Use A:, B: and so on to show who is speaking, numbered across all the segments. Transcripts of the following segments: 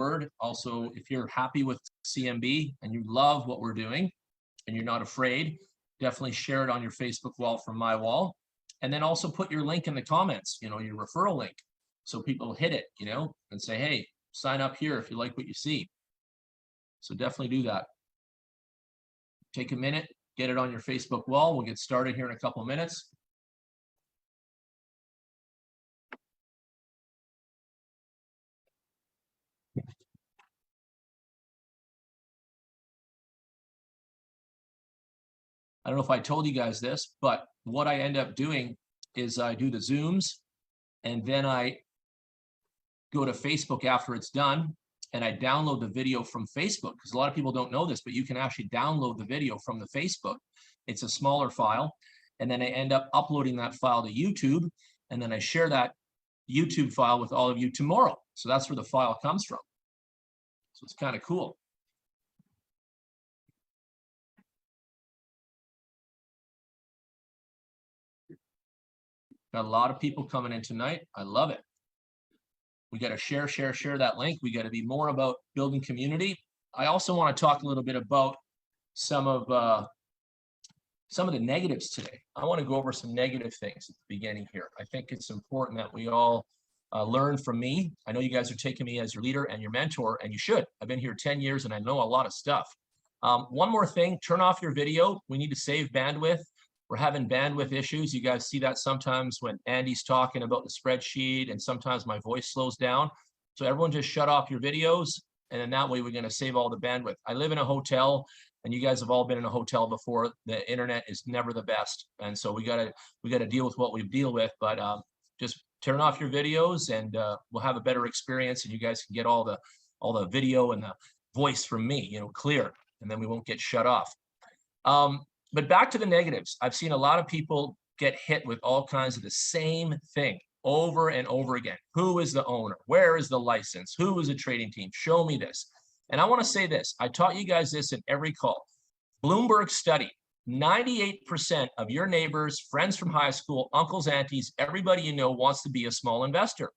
A: word. Also, if you're happy with CMB and you love what we're doing and you're not afraid, definitely share it on your Facebook wall from my wall. And then also put your link in the comments, you know, your referral link. So people hit it, you know, and say, hey, sign up here if you like what you see. So definitely do that. Take a minute, get it on your Facebook wall. We'll get started here in a couple of minutes. I don't know if I told you guys this, but what I end up doing is I do the Zooms and then I go to Facebook after it's done and I download the video from Facebook, because a lot of people don't know this, but you can actually download the video from the Facebook. It's a smaller file. And then I end up uploading that file to YouTube, and then I share that YouTube file with all of you tomorrow. So that's where the file comes from. So it's kind of cool. Got a lot of people coming in tonight. I love it. We got to share that link. We got to be more about building community. I also want to talk a little bit about some of the negatives today. I want to go over some negative things at the beginning here. I think it's important that we all learn from me. I know you guys are taking me as your leader and your mentor, and you should. I've been here 10 years and I know a lot of stuff. One more thing, turn off your video. We need to save bandwidth. We're having bandwidth issues. You guys see that sometimes when Andy's talking about the spreadsheet, and sometimes my voice slows down. So everyone just shut off your videos, and then that way we're going to save all the bandwidth. I live in a hotel, and you guys have all been in a hotel before. The internet is never the best, and so we gotta deal with what we deal with. But just turn off your videos, and we'll have a better experience, and you guys can get all the video and the voice from me, you know, clear, and then we won't get shut off. But back to the negatives. I've seen a lot of people get hit with all kinds of the same thing over and over again. Who is the owner? Where is the license? Who is a trading team? Show me this. And I want to say this. I taught you guys this in every call. Bloomberg study, 98% of your neighbors, friends from high school, uncles, aunties, everybody you know wants to be a small investor.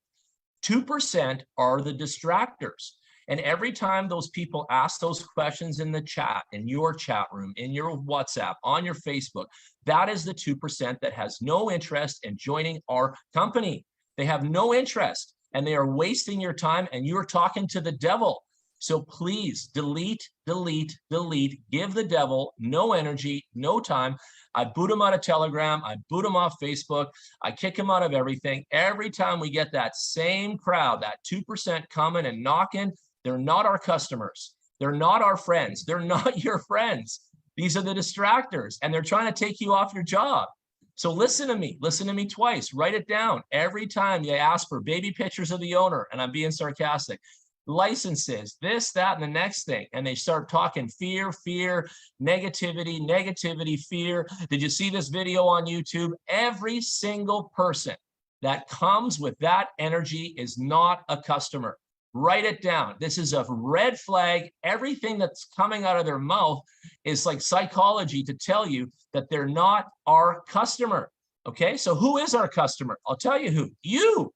A: 2% are the distractors. And every time those people ask those questions in the chat, in your chat room, in your WhatsApp, on your Facebook, that is the 2% that has no interest in joining our company. They have no interest, and they are wasting your time, and you're talking to the devil. So please delete, delete, delete. Give the devil no energy, no time. I boot him out of Telegram. I boot him off Facebook. I kick him out of everything. Every time we get that same crowd, that 2% coming and knocking, they're not our customers. They're not our friends. They're not your friends. These are the distractors, and they're trying to take you off your job. So listen to me. Listen to me twice. Write it down. Every time you ask for baby pictures of the owner, and I'm being sarcastic, licenses, this, that, and the next thing, and they start talking fear, fear, negativity, negativity, fear. Did you see this video on YouTube? Every single person that comes with that energy is not a customer. Write it down. This is a red flag. Everything that's coming out of their mouth is like psychology to tell you that they're not our customer. Okay, so who is our customer? I'll tell you who. You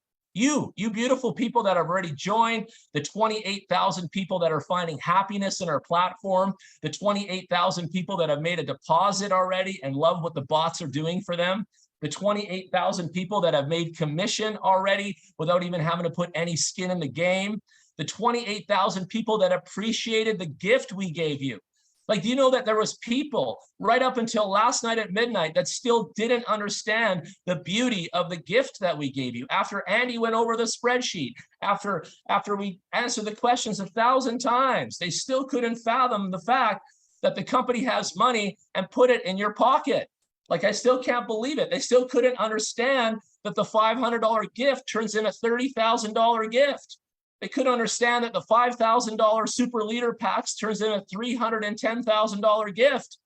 A: beautiful people that have already joined, the 28,000 people that are finding happiness in our platform, the 28,000 people that have made a deposit already and love what the bots are doing for them, the 28,000 people that have made commission already without even having to put any skin in the game, the 28,000 people that appreciated the gift we gave you. Like, do you know that there was people right up until last night at midnight that still didn't understand the beauty of the gift that we gave you? After Andy went over the spreadsheet, after we answered the questions 1,000 times, they still couldn't fathom the fact that the company has money and put it in your pocket. Like, I still can't believe it. They still couldn't understand that the $500 gift turns in a $30,000 gift. They couldn't understand that the $5,000 super leader packs turns in a $310,000 gift.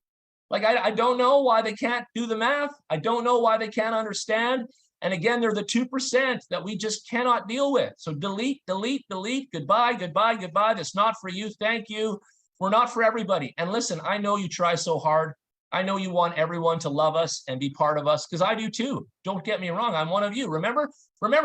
A: Like, I don't know why they can't do the math. I don't know why they can't understand. And again, they're the 2% that we just cannot deal with. So delete, delete, delete, goodbye, goodbye, goodbye. That's not for you. Thank you. We're not for everybody. And listen, I know you try so hard. I know you want everyone to love us and be part of us, because I do too. Don't get me wrong. I'm one of you. Remember,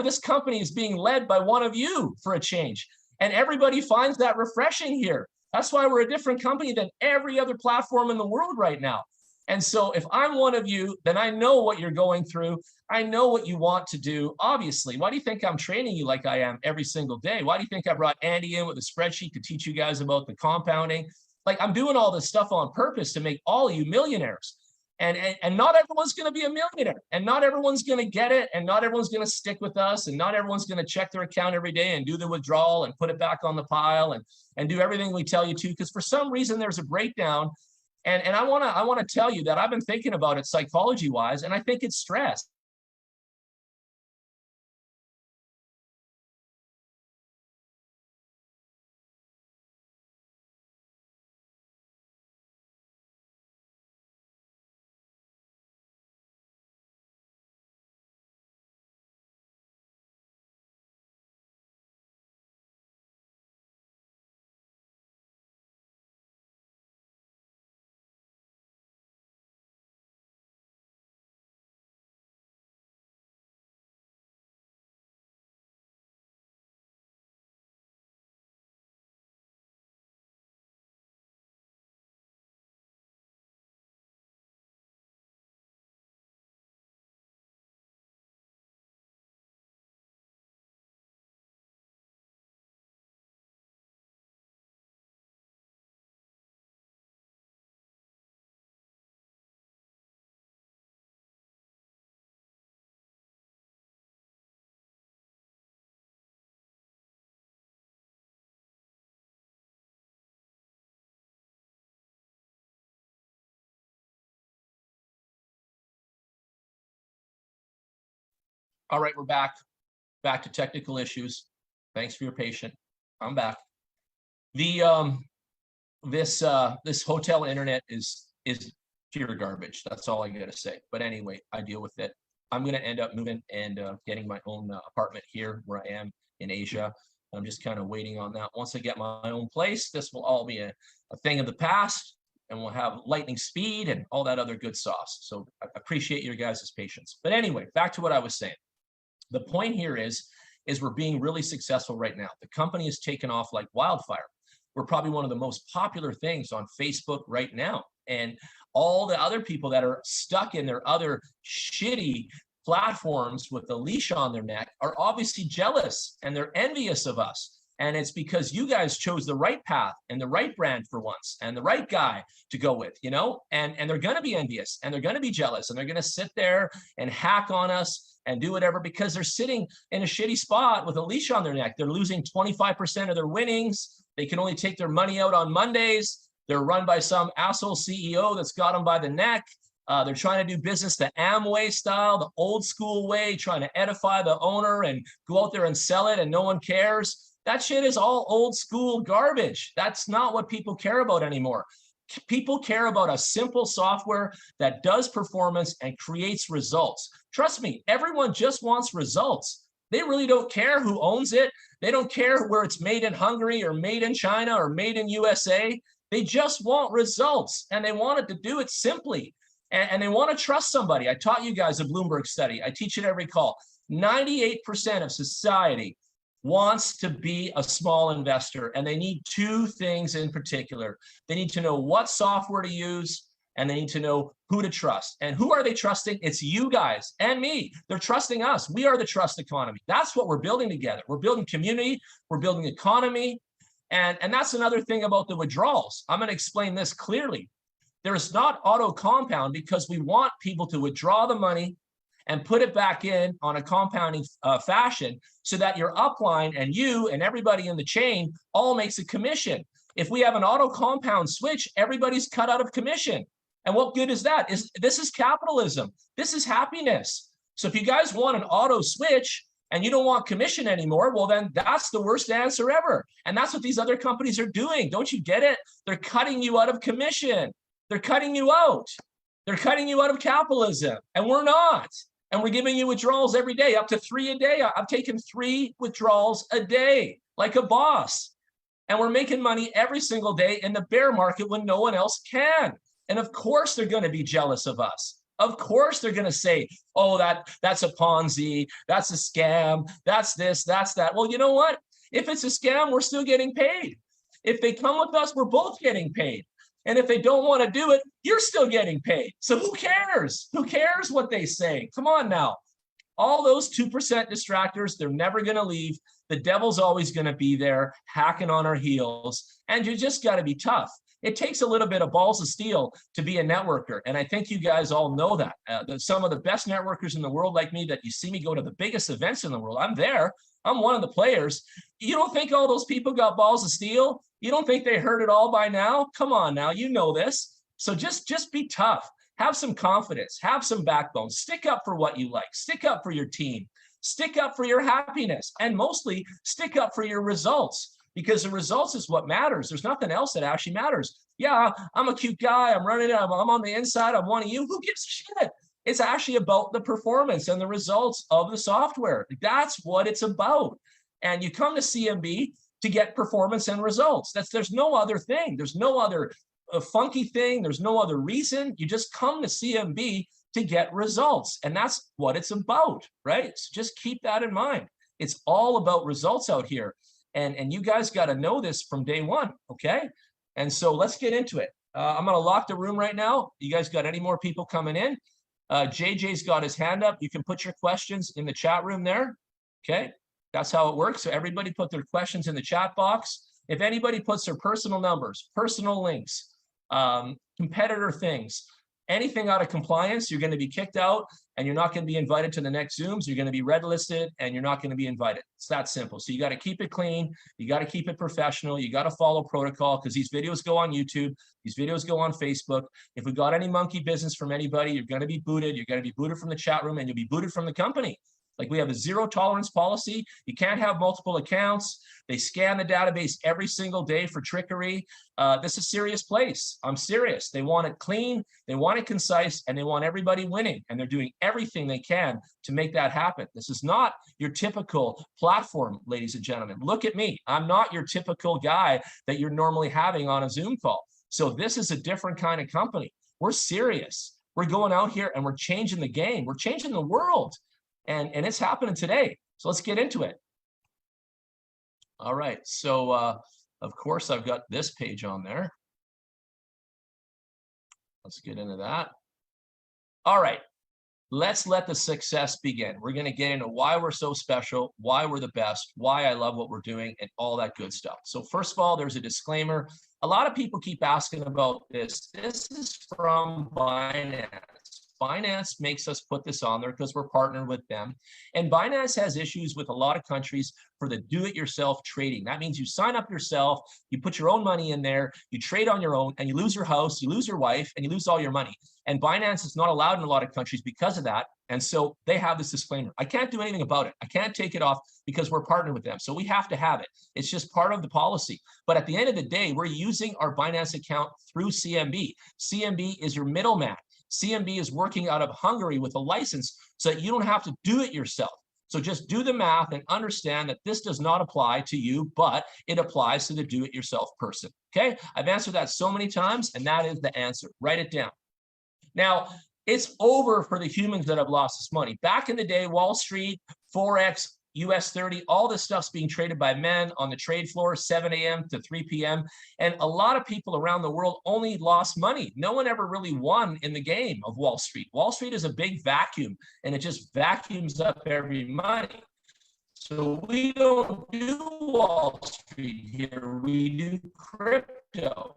A: this company is being led by one of you for a change. And everybody finds that refreshing here. That's why we're a different company than every other platform in the world right now. And so if I'm one of you, then I know what you're going through. I know what you want to do. Obviously, why do you think I'm training you like I am every single day? Why do you think I brought Andy in with a spreadsheet to teach you guys about the compounding? Like, I'm doing all this stuff on purpose to make all of you millionaires. And not everyone's going to be a millionaire, and not everyone's going to get it, and not everyone's going to stick with us, and not everyone's going to check their account every day and do the withdrawal and put it back on the pile and do everything we tell you to, because for some reason there's a breakdown. And I want to tell you that I've been thinking about it psychology wise, and I think it's stress. All right, we're back to technical issues. Thanks for your patience. I'm back. The this hotel internet is pure garbage. That's all I gotta say. But anyway, I deal with it. I'm gonna end up moving and getting my own apartment here where I am in Asia. I'm just kind of waiting on that. Once I get my own place, this will all be a thing of the past, and we'll have lightning speed and all that other good sauce. So I appreciate your guys' patience. But anyway, back to what I was saying. The point here is we're being really successful right now. The company is taken off like wildfire. We're probably one of the most popular things on Facebook right now. And all the other people that are stuck in their other shitty platforms with the leash on their neck are obviously jealous and they're envious of us. And it's because you guys chose the right path and the right brand for once and the right guy to go with, you know, and they're going to be envious and they're going to be jealous and they're going to sit there and hack on us and do whatever because they're sitting in a shitty spot with a leash on their neck. They're losing 25% of their winnings. They can only take their money out on Mondays. They're run by some asshole CEO that's got them by the neck. They're trying to do business the Amway style, the old school way, trying to edify the owner and go out there and sell it and no one cares. That shit is all old school garbage. That's not what people care about anymore. People care about a simple software that does performance and creates results. Trust me, everyone just wants results. They really don't care who owns it. They don't care where it's made in Hungary or made in China or made in USA. They just want results and they wanted to do it simply. And they want to trust somebody. I taught you guys a Bloomberg study. I teach it every call. 98% of society wants to be a small investor, and they need two things in particular. They need to know what software to use, and they need to know who to trust. And who are they trusting? It's you guys and me. They're trusting us. We are the trust economy. That's what we're building together. We're building community. We're building economy. And that's another thing about the withdrawals. I'm going to explain this clearly. There's not auto compound because we want people to withdraw the money and put it back in on a compounding fashion so that your upline and you and everybody in the chain all makes a commission. If we have an auto compound switch, everybody's cut out of commission. And what good is that? This is capitalism. This is happiness. So if you guys want an auto switch and you don't want commission anymore, well, then that's the worst answer ever. And that's what these other companies are doing. Don't you get it? They're cutting you out of commission. They're cutting you out. They're cutting you out of capitalism. And we're not. And we're giving you withdrawals every day, up to 3 a day. I've taken 3 withdrawals a day, like a boss. And we're making money every single day in the bear market when no one else can. And of course, they're going to be jealous of us. Of course, they're going to say, oh, that's a Ponzi, that's a scam, that's this, that's that. Well, you know what? If it's a scam, we're still getting paid. If they come with us, we're both getting paid. And if they don't want to do it, you're still getting paid. So who cares? Who cares what they say? Come on now. All those 2% distractors, they're never going to leave. The devil's always going to be there hacking on our heels. And you just got to be tough. It takes a little bit of balls of steel to be a networker. And I think you guys all know that. Some of the best networkers in the world like me, that you see me go to the biggest events in the world, I'm there. I'm one of the players. You don't think all those people got balls of steel? You don't think they heard it all by now? Come on now, you know this. So just be tough. Have some confidence. Have some backbone. Stick up for what you like. Stick up for your team. Stick up for your happiness. And mostly stick up for your results, because the results is what matters. There's nothing else that actually matters. Yeah, I'm a cute guy. I'm running. I'm on the inside. I'm one of you. Who gives a shit? It's actually about the performance and the results of the software. That's what it's about. And you come to CMB to get performance and results. There's no other thing. There's no other funky thing. There's no other reason. You just come to CMB to get results. And that's what it's about, right? So just keep that in mind. It's all about results out here. And you guys got to know this from day one, okay? And so let's get into it. I'm going to lock the room right now. You guys got any more people coming in? JJ's got his hand up. You can put your questions in the chat room there, okay? That's how it works. So everybody put their questions in the chat box. If anybody puts their personal numbers, personal links, competitor things, anything out of compliance, you're going to be kicked out and you're not going to be invited to the next Zooms. You're going to be red listed and you're not going to be invited. It's that simple. So you got to keep it clean. You got to keep it professional. You got to follow protocol, because these videos go on YouTube. These videos go on Facebook. If we got any monkey business from anybody, you're going to be booted. You're going to be booted from the chat room and you'll be booted from the company. Like, we have a zero tolerance policy. You can't have multiple accounts. They scan the database every single day for trickery. This is a serious place. I'm serious. They want it clean, they want it concise, and they want everybody winning. And they're doing everything they can to make that happen. This is not your typical platform, ladies and gentlemen. Look at me. I'm not your typical guy that you're normally having on a Zoom call. So this is a different kind of company. We're serious. We're going out here and we're changing the game. We're changing the world. And it's happening today. So let's get into it. All right. So, of course, I've got this page on there. Let's get into that. All right. Let's let the success begin. We're going to get into why we're so special, why we're the best, why I love what we're doing, and all that good stuff. So first of all, there's a disclaimer. A lot of people keep asking about this. This is from Binance. Binance makes us put this on there because we're partnered with them. And Binance has issues with a lot of countries for the do-it-yourself trading. That means you sign up yourself, you put your own money in there, you trade on your own, and you lose your house, you lose your wife, and you lose all your money. And Binance is not allowed in a lot of countries because of that. And so they have this disclaimer. I can't do anything about it. I can't take it off because we're partnered with them. So we have to have it. It's just part of the policy. But at the end of the day, we're using our Binance account through CMB. CMB is your middleman. CMB is working out of Hungary with a license so that you don't have to do it yourself. So just do the math and understand that this does not apply to you, but it applies to the do-it-yourself person. Okay? I've answered that so many times, and that is the answer. Write it down. Now, it's over for the humans that have lost this money. Back in the day, Wall Street, Forex, US 30, all this stuff's being traded by men on the trade floor, 7 a.m. to 3 p.m. And a lot of people around the world only lost money. No one ever really won in the game of Wall Street. Wall Street is a big vacuum, and it just vacuums up every money. So we don't do Wall Street here. We do crypto.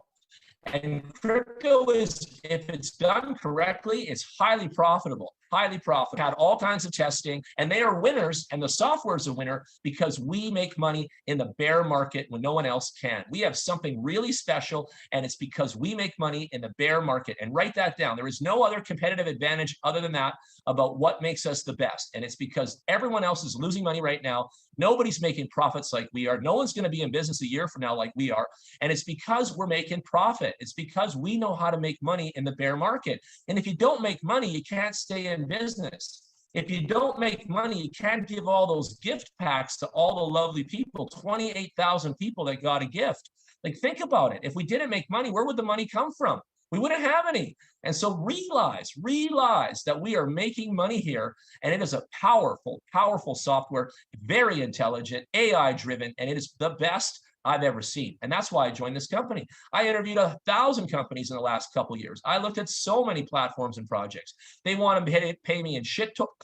A: And crypto is, if it's done correctly, it's highly profitable. Highly profitable. Had all kinds of testing, and they are winners, and the software is a winner because we make money in the bear market when no one else can. We have something really special, and it's because we make money in the bear market. And write that down. There is no other competitive advantage other than that about what makes us the best. And it's because everyone else is losing money right now. Nobody's making profits like we are. No one's going to be in business a year from now like we are. And it's because we're making profit. It's because we know how to make money in the bear market. And if you don't make money, you can't stay in business. If you don't make money, you can't give all those gift packs to all the lovely people, 28,000 people that got a gift. Like, think about it. If we didn't make money, where would the money come from? We wouldn't have any. And so realize that we are making money here, and it is a powerful, powerful software, very intelligent, AI driven, and it is the best I've ever seen. And that's why I joined this company. I interviewed 1,000 companies in the last couple of years. I looked at so many platforms and projects. They want to pay me in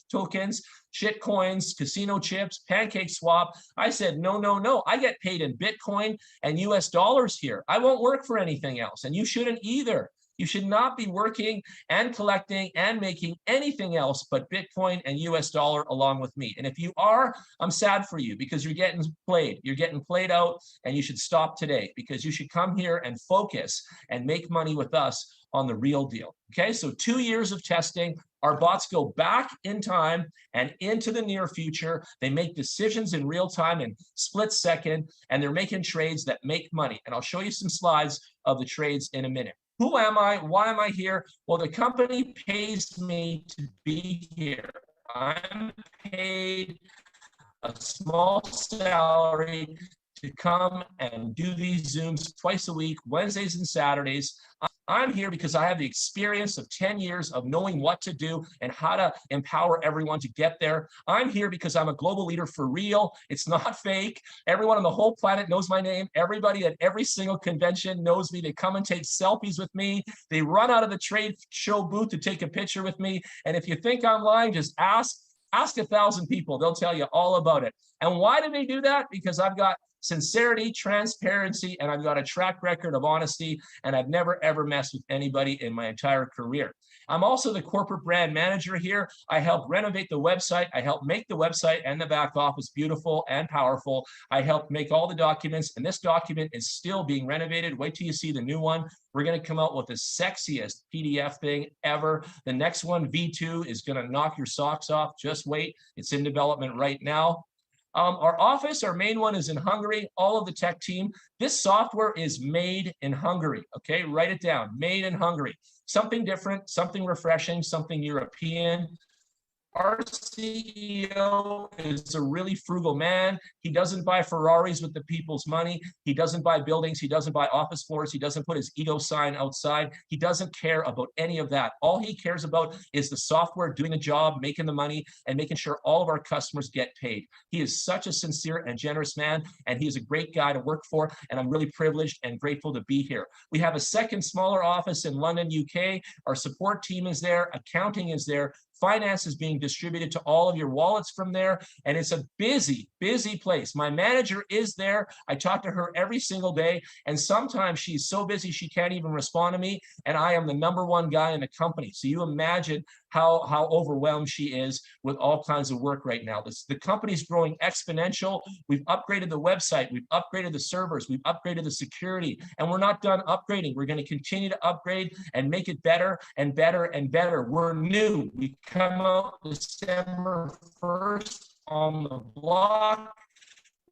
A: tokens, shit coins, casino chips, pancake swap. I said, no, no, no. I get paid in Bitcoin and US dollars here. I won't work for anything else. And you shouldn't either. You should not be working and collecting and making anything else but Bitcoin and US dollar along with me. And if you are, I'm sad for you because you're getting played. You're getting played out, and you should stop today because you should come here and focus and make money with us on the real deal. Okay, so 2 years of testing. Our bots go back in time and into the near future. They make decisions in real time and split second, and they're making trades that make money. And I'll show you some slides of the trades in a minute. Who am I? Why am I here? Well, the company pays me to be here. I'm paid a small salary to come and do these Zooms twice a week, Wednesdays and Saturdays. I'm here because I have the experience of 10 years of knowing what to do and how to empower everyone to get there. I'm here because I'm a global leader for real. It's not fake. Everyone on the whole planet knows my name. Everybody at every single convention knows me. They come and take selfies with me. They run out of the trade show booth to take a picture with me. And if you think I'm lying, just ask 1,000 people. They'll tell you all about it. And why do they do that? Because I've got sincerity, transparency, and I've got a track record of honesty, and I've never, ever messed with anybody in my entire career. I'm also the corporate brand manager here. I help renovate the website. I help make the website and the back office beautiful and powerful. I help make all the documents, and this document is still being renovated. Wait till you see the new one. We're going to come out with the sexiest PDF thing ever. The next one, V2, is going to knock your socks off. Just wait. It's in development right now. Our office, our main one, is in Hungary. All of the tech team. This software is made in Hungary. Okay, write it down. Made in Hungary. Something different, something refreshing, something European. Our CEO is a really frugal man. He doesn't buy Ferraris with the people's money. He doesn't buy buildings. He doesn't buy office floors. He doesn't put his ego sign outside. He doesn't care about any of that. All he cares about is the software, doing the job, making the money, and making sure all of our customers get paid. He is such a sincere and generous man, and he is a great guy to work for, and I'm really privileged and grateful to be here. We have a second smaller office in London, UK. Our support team is there. Accounting is there. Finance is being distributed to all of your wallets from there, and it's a busy, busy place. My manager is there. I talk to her every single day, and sometimes she's so busy she can't even respond to me, and I am the #1 guy in the company. So you imagine how overwhelmed she is with all kinds of work right now. The company's growing exponential. We've upgraded the website. We've upgraded the servers. We've upgraded the security. And we're not done upgrading. We're going to continue to upgrade and make it better and better and better. We're new. We come out December 1st on the block.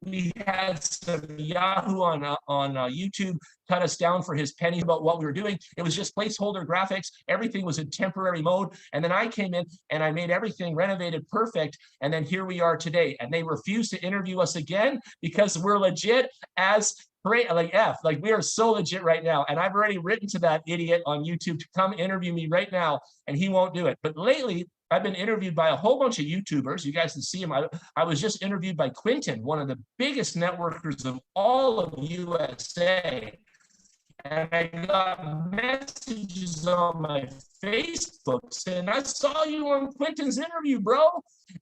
A: We had some Yahoo on YouTube cut us down for his penny about what we were doing. It was just placeholder graphics. Everything was in temporary mode. And then I came in and I made everything renovated perfect. And then here we are today. And they refused to interview us again because we're legit as like we are so legit right now. And I've already written to that idiot on YouTube to come interview me right now, and he won't do it. But lately, I've been interviewed by a whole bunch of YouTubers. You guys can see him. I was just interviewed by Quinton, one of the biggest networkers of all of USA. And I got messages on my Facebook saying, I saw you on Quinton's interview, bro.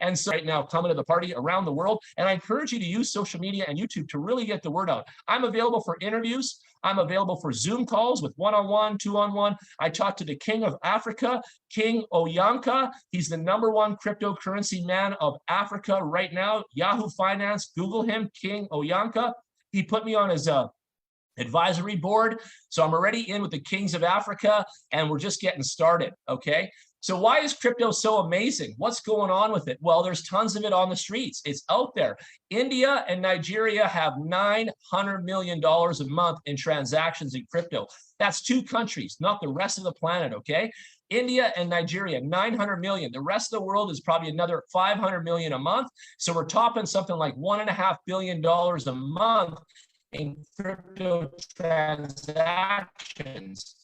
A: And so right now, coming to the party around the world. And I encourage you to use social media and YouTube to really get the word out. I'm available for interviews. I'm available for Zoom calls with one-on-one, two-on-one. I talked to the King of Africa, King Oyanka. He's the #1 cryptocurrency man of Africa right now. Yahoo Finance, Google him, King Oyanka. He put me on his advisory board. So I'm already in with the Kings of Africa, and we're just getting started, okay? So why is crypto so amazing? What's going on with it? Well, there's tons of it on the streets. It's out there. India and Nigeria have $900 million a month in transactions in crypto. That's 2 countries, not the rest of the planet, okay? India and Nigeria, 900 million. The rest of the world is probably another 500 million a month. So we're topping something like $1.5 billion a month in crypto transactions.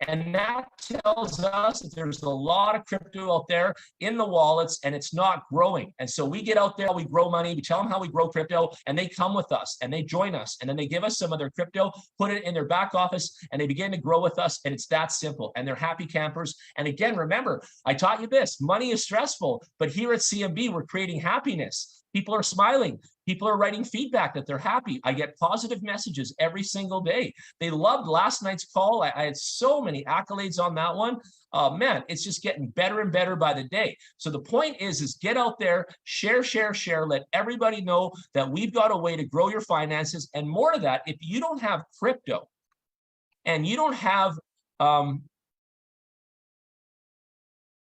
A: And that tells us that there's a lot of crypto out there in the wallets and it's not growing. And so we get out there, we grow money, we tell them how we grow crypto, and they come with us and they join us. And then they give us some of their crypto, put it in their back office, and they begin to grow with us. And it's that simple. And they're happy campers. And again, remember, I taught you this: money is stressful, but here at CMB, we're creating happiness. People are smiling. People are writing feedback that they're happy. I get positive messages every single day. They loved last night's call. I had so many accolades on that one. Man, it's just getting better and better by the day. So the point is get out there, share, share, share. Let everybody know that we've got a way to grow your finances. And more to that, if you don't have crypto and you don't have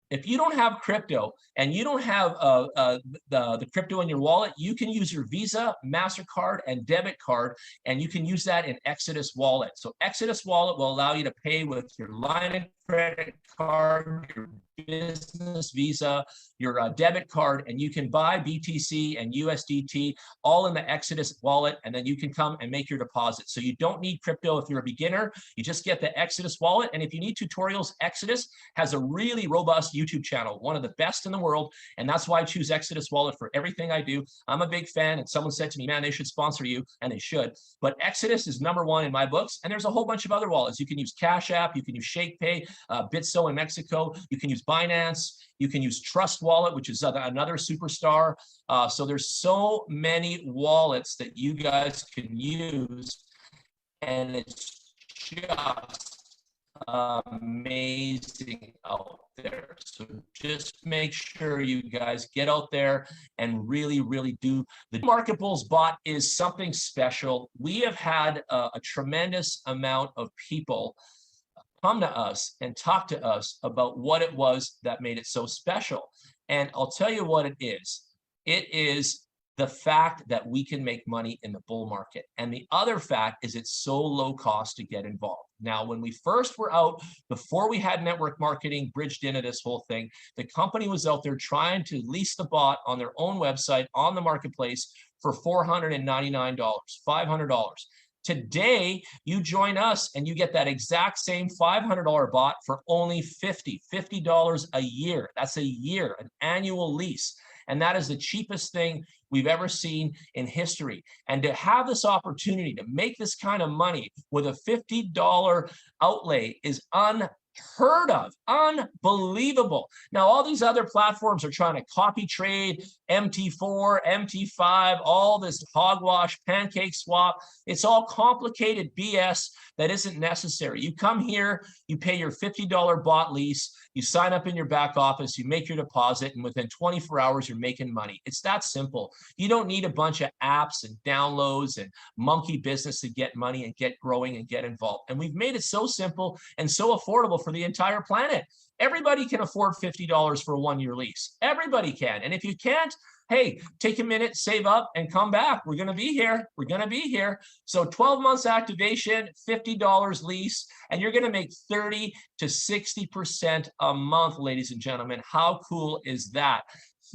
A: if you don't have crypto and you don't have the crypto in your wallet, you can use your Visa, MasterCard, and debit card, and you can use that in Exodus Wallet. So Exodus Wallet will allow you to pay with your line of credit card, your business Visa, your debit card, and you can buy BTC and USDT all in the Exodus wallet, and then you can come and make your deposit. So you don't need crypto if you're a beginner. You just get the Exodus wallet, and if you need tutorials, Exodus has a really robust YouTube channel, one of the best in the world, and that's why I choose Exodus wallet for everything I do. I'm a big fan, and someone said to me, man, they should sponsor you, and they should. But Exodus is #1 in my books, and there's a whole bunch of other wallets. You can use Cash App, you can use ShakePay, Bitso in Mexico, you can use Binance, you can use Trust Wallet, which is another superstar. So there's so many wallets that you guys can use, and it's just amazing out there. So just make sure you guys get out there and really, really do. The Market Bulls bot is something special. We have had a tremendous amount of people come to us and talk to us about what it was that made it so special. And I'll tell you what it is. It is the fact that we can make money in the bull market. And the other fact is it's so low cost to get involved. Now, when we first were out, before we had network marketing bridged into this whole thing, the company was out there trying to lease the bot on their own website on the marketplace for $499, $500. Today, you join us and you get that exact same $500 bot for only $50 a year. That's a year, an annual lease. And that is the cheapest thing we've ever seen in history. And to have this opportunity to make this kind of money with a $50 outlay is unheard of, unbelievable. Now, all these other platforms are trying to copy trade, MT4, MT5, all this hogwash, pancake swap. It's all complicated BS that isn't necessary. You come here, you pay your $50 bot lease, you sign up in your back office, you make your deposit, and within 24 hours, you're making money. It's that simple. You don't need a bunch of apps and downloads and monkey business to get money and get growing and get involved. And we've made it so simple and so affordable for the entire planet. Everybody can afford $50 for a one-year lease. Everybody can. And if you can't, hey, take a minute, save up, and come back. We're going to be here. We're going to be here. So 12 months activation, $50 lease, and you're going to make 30 to 60% a month, ladies and gentlemen. How cool is that?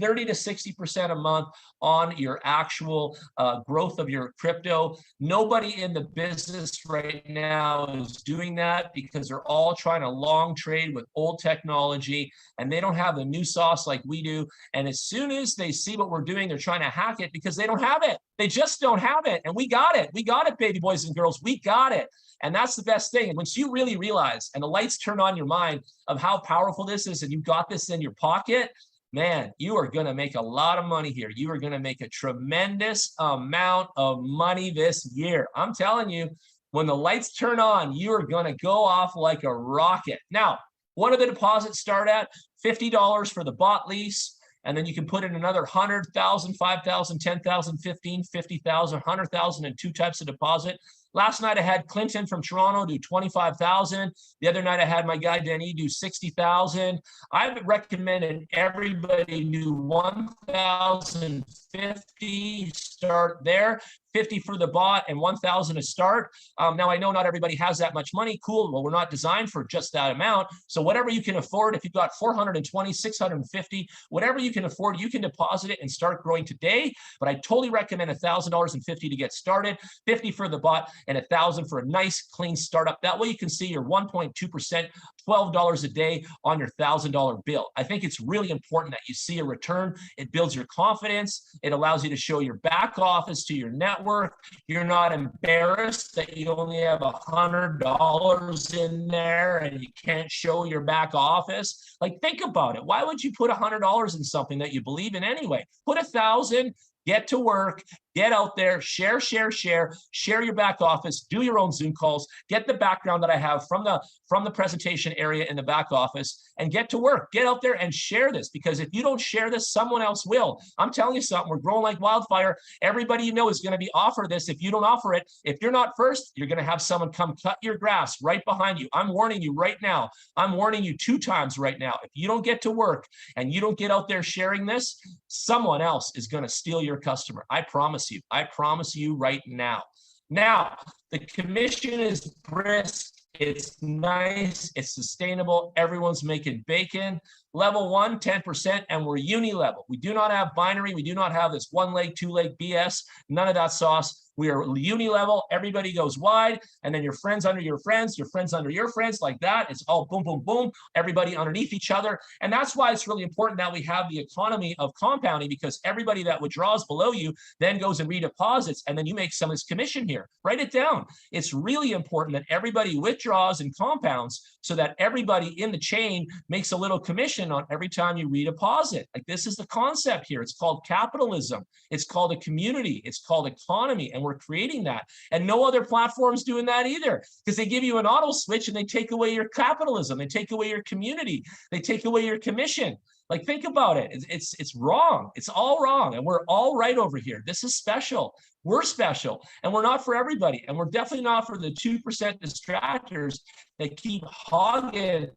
A: 30 to 60% a month on your actual growth of your crypto. Nobody in the business right now is doing that because they're all trying to long trade with old technology and they don't have the new sauce like we do. And as soon as they see what we're doing, they're trying to hack it because they don't have it. They just don't have it. And we got it. We got it, baby boys and girls. We got it. And that's the best thing. And once you really realize and the lights turn on your mind of how powerful this is and you got this in your pocket, man, you are going to make a lot of money here. You are going to make a tremendous amount of money this year. I'm telling you, when the lights turn on, you are going to go off like a rocket. Now, what do the deposits start at? $50 for the bot lease. And then you can put in another 100,000, 5,000, 10,000, 15, 50,000, 100,000 and two types of deposit. Last night I had Clinton from Toronto do 25,000. The other night I had my guy Denny do 60,000. I've recommended everybody do 1,050. Start there. 50 for the bot, and 1,000 to start. Now, I know not everybody has that much money. Cool. Well, we're not designed for just that amount. So whatever you can afford, if you've got 420, 650, whatever you can afford, you can deposit it and start growing today. But I totally recommend $1,050 to get started, 50 for the bot, and 1,000 for a nice, clean startup. That way you can see your 1.2%, $12 a day on your $1,000 bill. I think it's really important that you see a return. It builds your confidence. It allows you to show your back office to your network. You're not embarrassed that you only have $100 in there and you can't show your back office. Like, think about it. Why would you put $100 in something that you believe in anyway? Put 1,000. Get to work, get out there, share your back office, do your own Zoom calls, get the background that I have from the presentation area in the back office, and get to work. Get out there and share this, because if you don't share this, someone else will. I'm telling you something, we're growing like wildfire. Everybody you know is going to be offered this. If you don't offer it, if you're not first, you're going to have someone come cut your grass right behind you. I'm warning you right now. I'm warning you 2 times right now. If you don't get to work and you don't get out there sharing this, someone else is going to steal your customer. I promise you. I promise you right now. Now, the commission is brisk. It's nice. It's sustainable. Everyone's making bacon. Level 1, 10%, and we're uni-level. We do not have binary. We do not have this 1-leg, 2-leg BS. None of that sauce. We are uni-level. Everybody goes wide, and then your friends under your friends under your friends, like that. It's all boom, boom, boom. Everybody underneath each other. And that's why it's really important that we have the economy of compounding, because everybody that withdraws below you then goes and redeposits, and then you make some of this commission here. Write it down. It's really important that everybody withdraws and compounds so that everybody in the chain makes a little commission on every time you redeposit. Like, this is the concept here. It's called capitalism. It's called a community. It's called economy. And we're creating that. And no other platform's doing that either, because they give you an auto switch and they take away your capitalism. They take away your community. They take away your commission. Like, think about it. It's wrong. It's all wrong. And we're all right over here. This is special. We're special. And we're not for everybody. And we're definitely not for the 2% distractors that keep hogging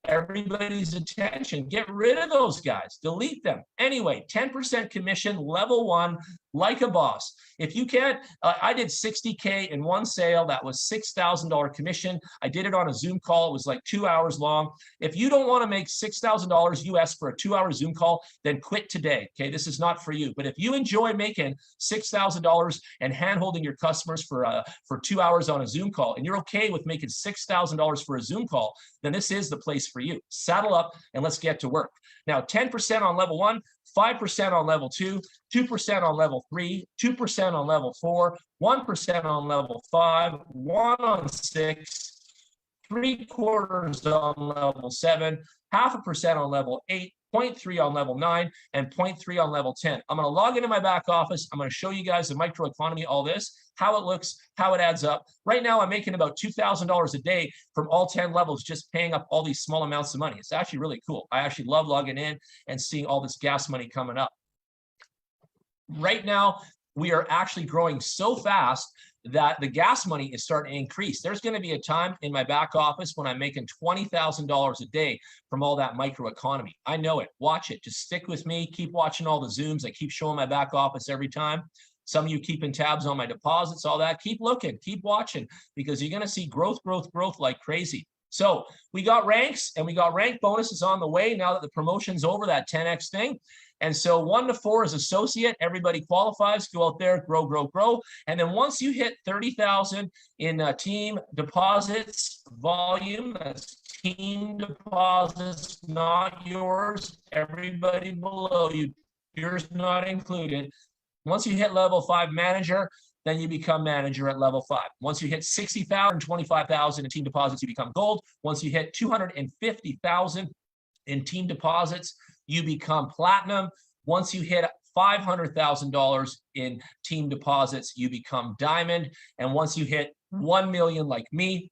A: everybody's attention. Get rid of those guys. Delete them. Anyway, 10% commission, level 1, like a boss. If you can't, I did 60K in one sale. That was $6,000 commission. I did it on a Zoom call. It was like 2 hours long. If you don't want to make $6,000 US for a 2-hour Zoom call, then quit today. Okay, this is not for you. But if you enjoy making $6,000 and hand-holding your customers for 2 hours on a Zoom call, and you're okay with making $6,000 for a Zoom call, then this is the place for you. Saddle up and let's get to work. Now, 10% on level 1, 5% on level 2, 2% on level 3, 2% on level 4, 1% on level 5, 1 on 6, 3/4 on level 7, 0.5% on level 8, 0.3 on level 9, and 0.3 on level 10. I'm going to log into my back office. I'm going to show you guys the microeconomy, all this, how it looks, how it adds up. Right now, I'm making about $2,000 a day from all 10 levels, just paying up all these small amounts of money. It's actually really cool. I actually love logging in and seeing all this gas money coming up. Right now, we are actually growing so fast that the gas money is starting to increase. There's going to be a time in my back office when I'm making $20,000 a day from all that microeconomy. I know it. Watch it. Just stick with me. Keep watching all the Zooms. I keep showing my back office every time. Some of you keeping tabs on my deposits, all that. Keep looking. Keep watching, because you're going to see growth like crazy. So we got ranks and we got rank bonuses on the way now that the promotion's over, that 10x thing. And so 1 to 4 is associate. Everybody qualifies. Go out there, grow, grow, grow. And then once you hit 30,000 in team deposits volume, that's team deposits, not yours. Everybody below you, yours not included. Once you hit level 5 manager, then you become manager at level 5. Once you hit 60,000, 25,000 in team deposits, you become gold. Once you hit 250,000 in team deposits, you become platinum. Once you hit $500,000 in team deposits, you become diamond. And once you hit 1 million like me,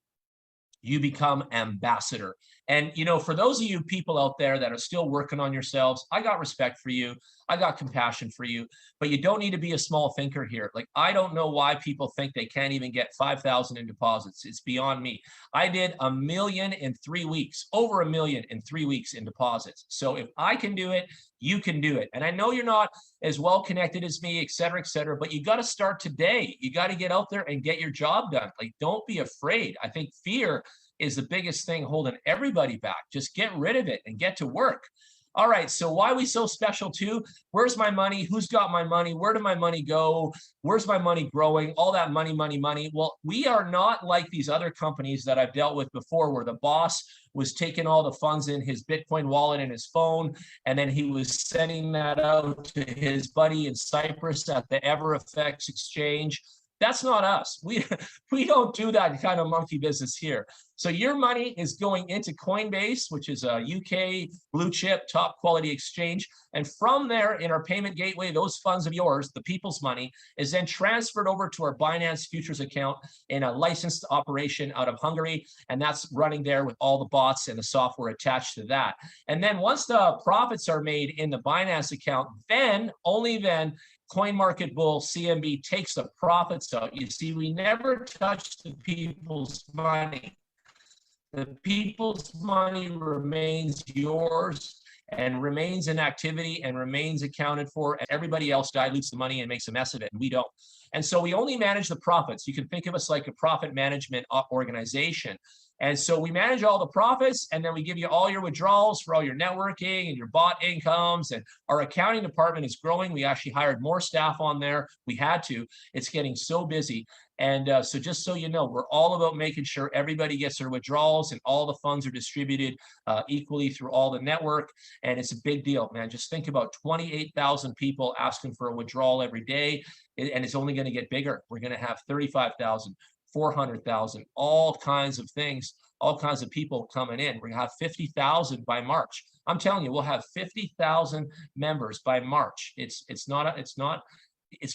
A: you become ambassador. And, you know, for those of you people out there that are still working on yourselves, I got respect for you. I got compassion for you, but you don't need to be a small thinker here. Like, I don't know why people think they can't even get 5,000 in deposits. It's beyond me. I did $1 million in 3 weeks, over $1 million in 3 weeks in deposits. So if I can do it, you can do it. And I know you're not as well connected as me, et cetera, but you got to start today. You got to get out there and get your job done. Like, don't be afraid. I think fear is the biggest thing holding everybody back. Just get rid of it and get to work. All right, so why are we so special too? Where's my money? Who's got my money? Where did my money go? Where's my money growing? All that money, money, money. Well, we are not like these other companies that I've dealt with before, where the boss was taking all the funds in his Bitcoin wallet and his phone, and then he was sending that out to his buddy in Cyprus at the EverFX exchange. That's not us. We don't do that kind of monkey business here. So your money is going into Coinbase, which is a UK blue chip, top quality exchange. And from there, in our payment gateway, those funds of yours, the people's money, is then transferred over to our Binance Futures account in a licensed operation out of Hungary. And that's running there with all the bots and the software attached to that. And then once the profits are made in the Binance account, then, only then, CoinMarketBull CMB takes the profits out. You see, we never touch the people's money. The people's money remains yours and remains in activity and remains accounted for, and everybody else dilutes the money and makes a mess of it, and we don't. And so we only manage the profits. You can think of us like a profit management organization. And so we manage all the profits, and then we give you all your withdrawals for all your networking and your bot incomes. And our accounting department is growing. We actually hired more staff on there. We had to. It's getting so busy. And so just so you know, we're all about making sure everybody gets their withdrawals and all the funds are distributed equally through all the network. And it's a big deal, man. Just think about 28,000 people asking for a withdrawal every day. And it's only going to get bigger. We're going to have 35,000. 400,000, all kinds of things, all kinds of people coming in. We're gonna have 50,000 by March. I'm telling you, we'll have 50,000 members by March. It's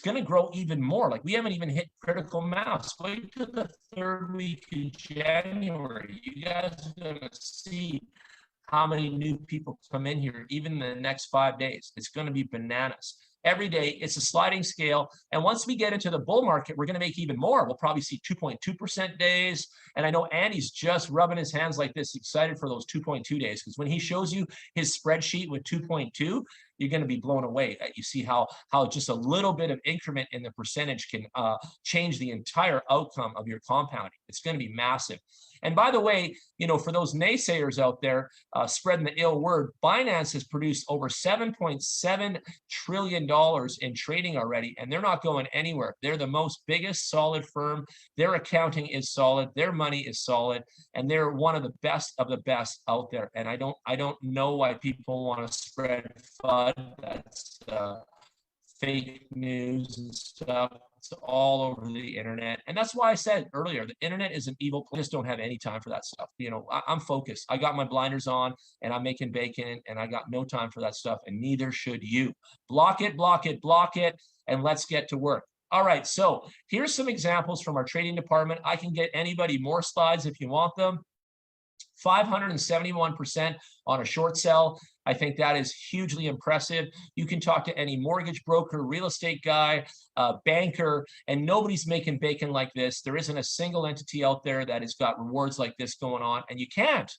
A: gonna grow even more. Like, we haven't even hit critical mass. Wait till the 3rd week in January. You guys are gonna see how many new people come in here, even in the next 5 days. It's gonna be bananas. Every day, it's a sliding scale. And once we get into the bull market, we're going to make even more. We'll probably see 2.2% days. And I know Andy's just rubbing his hands like this, excited for those 2.2 days, because when he shows you his spreadsheet with 2.2, you're going to be blown away. You see how just a little bit of increment in the percentage can change the entire outcome of your compounding. It's going to be massive. And by the way, you know, for those naysayers out there spreading the ill word, Binance has produced over $7.7 trillion in trading already, and they're not going anywhere. They're the most biggest solid firm. Their accounting is solid. Their money is solid, and they're one of the best out there. And I don't know why people want to spread FUD. That's fake news and stuff. It's all over the internet. And that's why I said earlier, the internet is an evil place. I just don't have any time for that stuff. You know, I'm focused. I got my blinders on and I'm making bacon, and I got no time for that stuff, and neither should you. Block it, block it, block it, and let's get to work. All right, so here's some examples from our trading department. I can get anybody more slides if you want them. 571% on a short sell. I think that is hugely impressive. You can talk to any mortgage broker, real estate guy, banker, and nobody's making bacon like this. There isn't a single entity out there that has got rewards like this going on, and you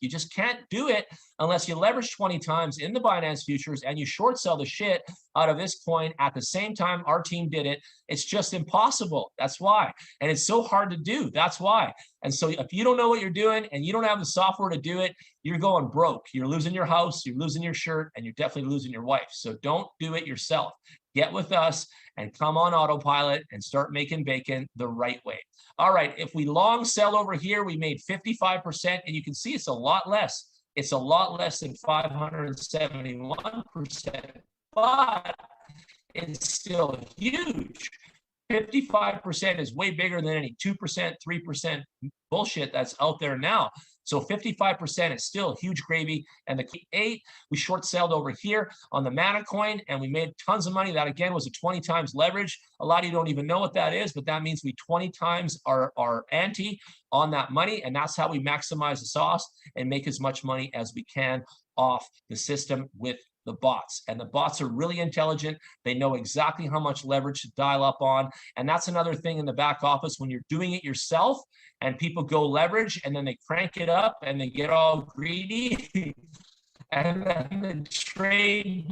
A: just can't do it unless you leverage 20 times in the Binance futures and you short sell the shit out of this coin at the same time our team did it. It's just impossible. That's why. And it's so hard to do. That's why. And so if you don't know what you're doing and you don't have the software to do it, you're going broke. You're losing your house, you're losing your shirt, and you're definitely losing your wife. So don't do it yourself. Get with us and come on autopilot and start making bacon the right way. All right, if we long sell over here, we made 55%, and you can see it's a lot less. It's a lot less than 571%, but it's still huge. 55% is way bigger than any 2%, 3% bullshit that's out there now. So 55% is still huge gravy. And the K8, we short sold over here on the Mana coin, and we made tons of money. That again was a 20 times leverage. A lot of you don't even know what that is, but that means we 20 times our ante on that money. And that's how we maximize the sauce and make as much money as we can off the system with the bots. And the bots are really intelligent. They know exactly how much leverage to dial up on. And that's another thing in the back office when you're doing it yourself and people go leverage and then they crank it up and they get all greedy and then the trade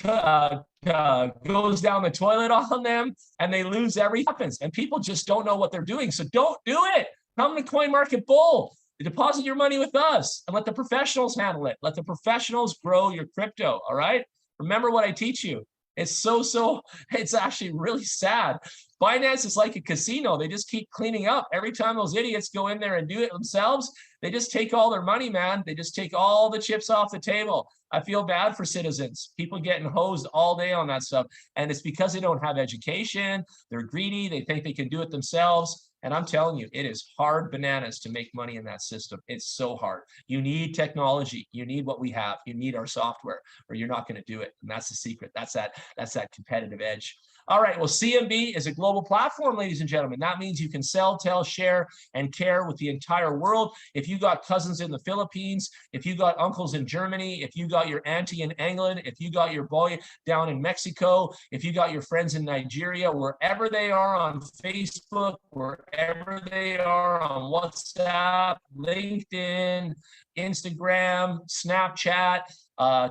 A: goes down the toilet on them and they lose everything. And people just don't know what they're doing. So don't do it. Come to CoinMarketBull. Deposit your money with us and let the professionals handle it. Let the professionals grow your crypto. All right. Remember what I teach you. It's it's actually really sad. Binance is like a casino. They just keep cleaning up. Every time those idiots go in there and do it themselves, they just take all their money, man. They just take all the chips off the table. I feel bad for citizens. People getting hosed all day on that stuff. And it's because they don't have education. They're greedy. They think they can do it themselves. And I'm telling you, it is hard bananas to make money in that system. It's so hard. You need technology. You need what we have. You need our software, or you're not going to do it. And that's the secret. That's that competitive edge. All right. Well, CMB is a global platform, ladies and gentlemen. That means you can sell, tell, share, and care with the entire world. If you got cousins in the Philippines, if you got uncles in Germany, if you got your auntie in England, if you got your boy down in Mexico, if you got your friends in Nigeria, wherever they are on Facebook, wherever they are on WhatsApp, LinkedIn, Instagram, Snapchat,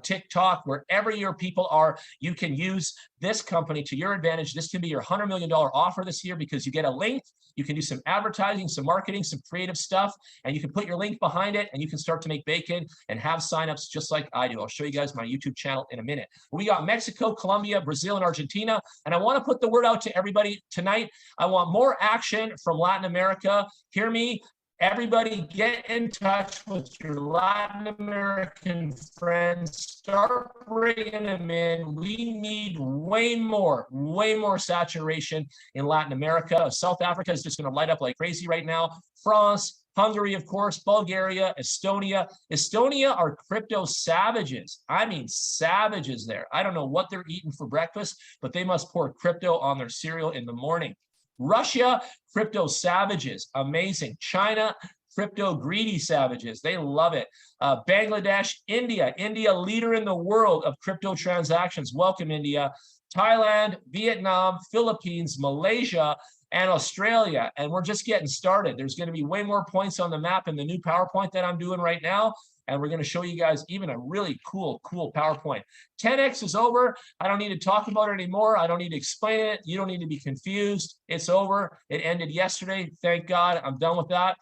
A: TikTok, wherever your people are, you can use this company to your advantage. This can be your $100 million offer this year because you get a link. You can do some advertising, some marketing, some creative stuff, and you can put your link behind it and you can start to make bacon and have signups just like I do. I'll show you guys my YouTube channel in a minute. We got Mexico, Colombia, Brazil, and Argentina. And I want to put the word out to everybody tonight. I want more action from Latin America. Hear me. Everybody get in touch with your Latin American friends. Start bringing them in. We need way more saturation in Latin America. South Africa is just going to light up like crazy right now. France, Hungary, of course, Bulgaria, Estonia. Estonia are crypto savages. I mean, savages there. I don't know what they're eating for breakfast, but they must pour crypto on their cereal in the morning. Russia, crypto savages, amazing. China, crypto greedy savages, they love it. Bangladesh, India, leader in the world of crypto transactions. Welcome, India. Thailand, Vietnam, Philippines, Malaysia, and Australia. And we're just getting started. There's going to be way more points on the map in the new PowerPoint that I'm doing right now. And we're going to show you guys even a really cool PowerPoint. 10X is over. I don't need to talk about it anymore. I don't need to explain it. You don't need to be confused. It's over. It ended yesterday. Thank God. I'm done with that.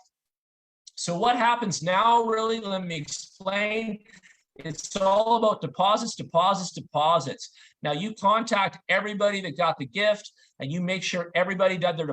A: So what happens now, really? Let me explain. It's all about deposits. Now you contact everybody that got the gift and you make sure everybody did their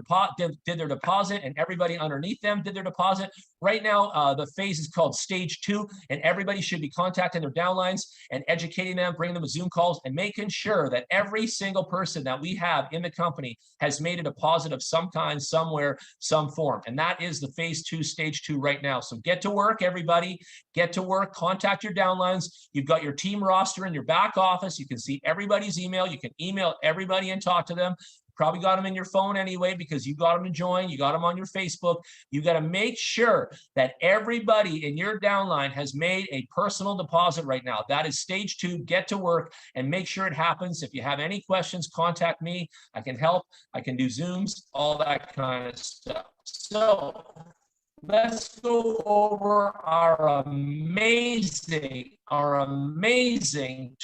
A: deposit and everybody underneath them did their deposit. Right now, the phase is called stage 2, and everybody should be contacting their downlines and educating them, bringing them to Zoom calls, and making sure that every single person that we have in the company has made a deposit of some kind, somewhere, some form. And that is the phase 2, stage 2 right now. So get to work, everybody. Get to work. Contact your downlines. You've got your team roster in your back office. You can see everybody's email. You can email everybody and talk to them. Probably got them in your phone anyway because you got them to join. You got them on your Facebook. You got to make sure that everybody in your downline has made a personal deposit right now. That is stage 2. Get to work and make sure it happens. If you have any questions, contact me. I can help. I can do Zooms, all that kind of stuff. So let's go over our amazing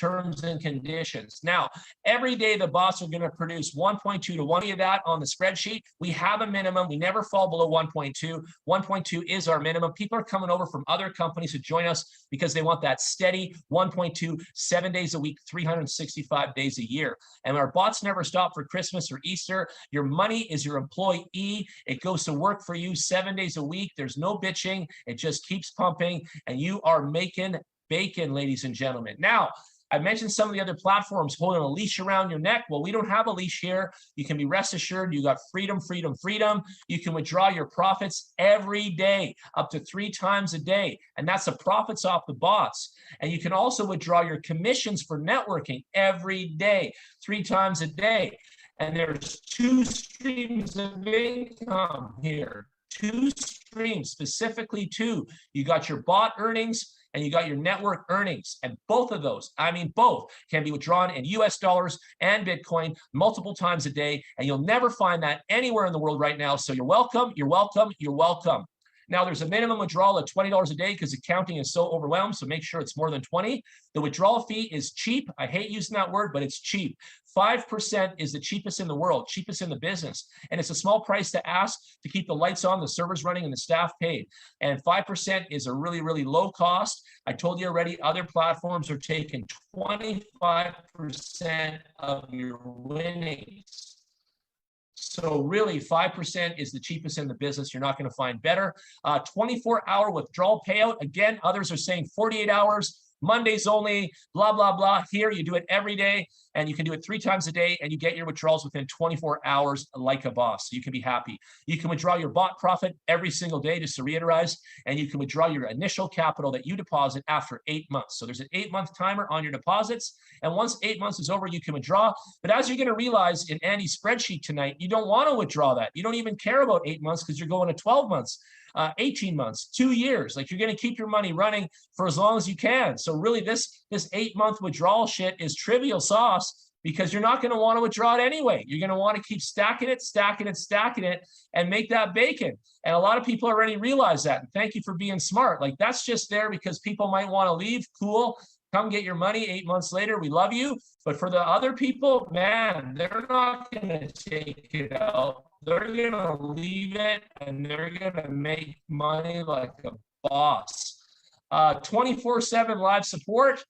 A: terms and conditions. Now, every day the bots are going to produce 1.2 to 1 of that on the spreadsheet. We have a minimum. We never fall below 1.2. 1.2 is our minimum. People are coming over from other companies to join us because they want that steady 1.2, 7 days a week, 365 days a year. And our bots never stop for Christmas or Easter. Your money is your employee. It goes to work for you 7 days a week. There's no bitching. It just keeps pumping, and you are making bacon, ladies and gentlemen. Now, I mentioned some of the other platforms holding a leash around your neck. Well, we don't have a leash here. You can be rest assured you got freedom. You can withdraw your profits every day, up to 3 times a day. And that's the profits off the bots. And you can also withdraw your commissions for networking every day, 3 times a day. And there's 2 streams of income here. 2 streams, specifically 2. You got your bot earnings and you got your network earnings. And both of those, I mean, both can be withdrawn in US dollars and Bitcoin multiple times a day. And you'll never find that anywhere in the world right now. So you're welcome, you're welcome, you're welcome. Now, there's a minimum withdrawal of $20 a day because accounting is so overwhelmed, so make sure it's more than 20. The withdrawal fee is cheap. I hate using that word, but it's cheap. 5% is the cheapest in the world, cheapest in the business. And it's a small price to ask to keep the lights on, the servers running, and the staff paid. And 5% is a really, really low cost. I told you already, other platforms are taking 25% of your winnings. So really, 5% is the cheapest in the business. You're not going to find better. 24-hour withdrawal payout. Again, others are saying 48 hours. Mondays only, blah, blah, blah. Here, you do it every day, and you can do it 3 times a day, and you get your withdrawals within 24 hours like a boss. So you can be happy. You can withdraw your bought profit every single day, just to reiterate, and you can withdraw your initial capital that you deposit after 8 months. So there's an 8-month timer on your deposits, and once 8 months is over, you can withdraw. But as you're going to realize in Andy's spreadsheet tonight, you don't want to withdraw that. You don't even care about 8 months because you're going to 12 months. 18 months, 2 years. Like, you're going to keep your money running for as long as you can. So really, this 8-month withdrawal shit is trivial sauce because you're not going to want to withdraw it anyway. You're going to want to keep stacking it, stacking it, stacking it, and make that bacon. And a lot of people already realize that. And thank you for being smart. Like, that's just there because people might want to leave. Cool. Come get your money 8 months later. We love you. But for the other people, man, they're not going to take it out. They're going to leave it, and they're going to make money like a boss. 24/7 live support,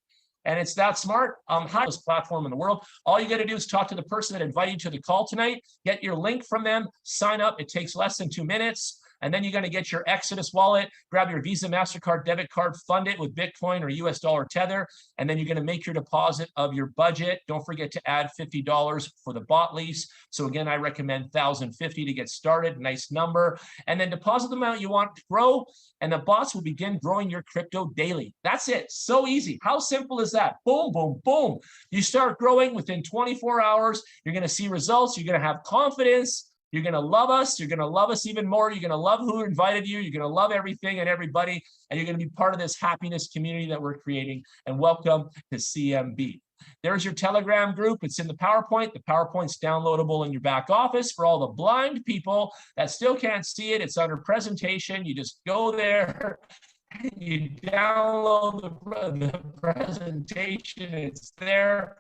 A: and it's that smart. Highest platform in the world. All you got to do is talk to the person that invited you to the call tonight, get your link from them, sign up. It takes less than 2 minutes. And then you're going to get your Exodus wallet, grab your Visa, MasterCard, debit card, fund it with Bitcoin or US dollar tether. And then you're going to make your deposit of your budget. Don't forget to add $50 for the bot lease. So again, I recommend $1,050 to get started. Nice number. And then deposit the amount you want to grow, and the bots will begin growing your crypto daily. That's it. So easy. How simple is that? Boom, boom, boom. You start growing within 24 hours. You're going to see results. You're going to have confidence. You're going to love us. You're going to love us even more. You're going to love who invited you. You're going to love everything and everybody. And you're going to be part of this happiness community that we're creating. And welcome to CMB. There's your Telegram group. It's in the PowerPoint. The PowerPoint's downloadable in your back office. For all the blind people that still can't see it, it's under presentation. You just go there. You download the presentation. It's there.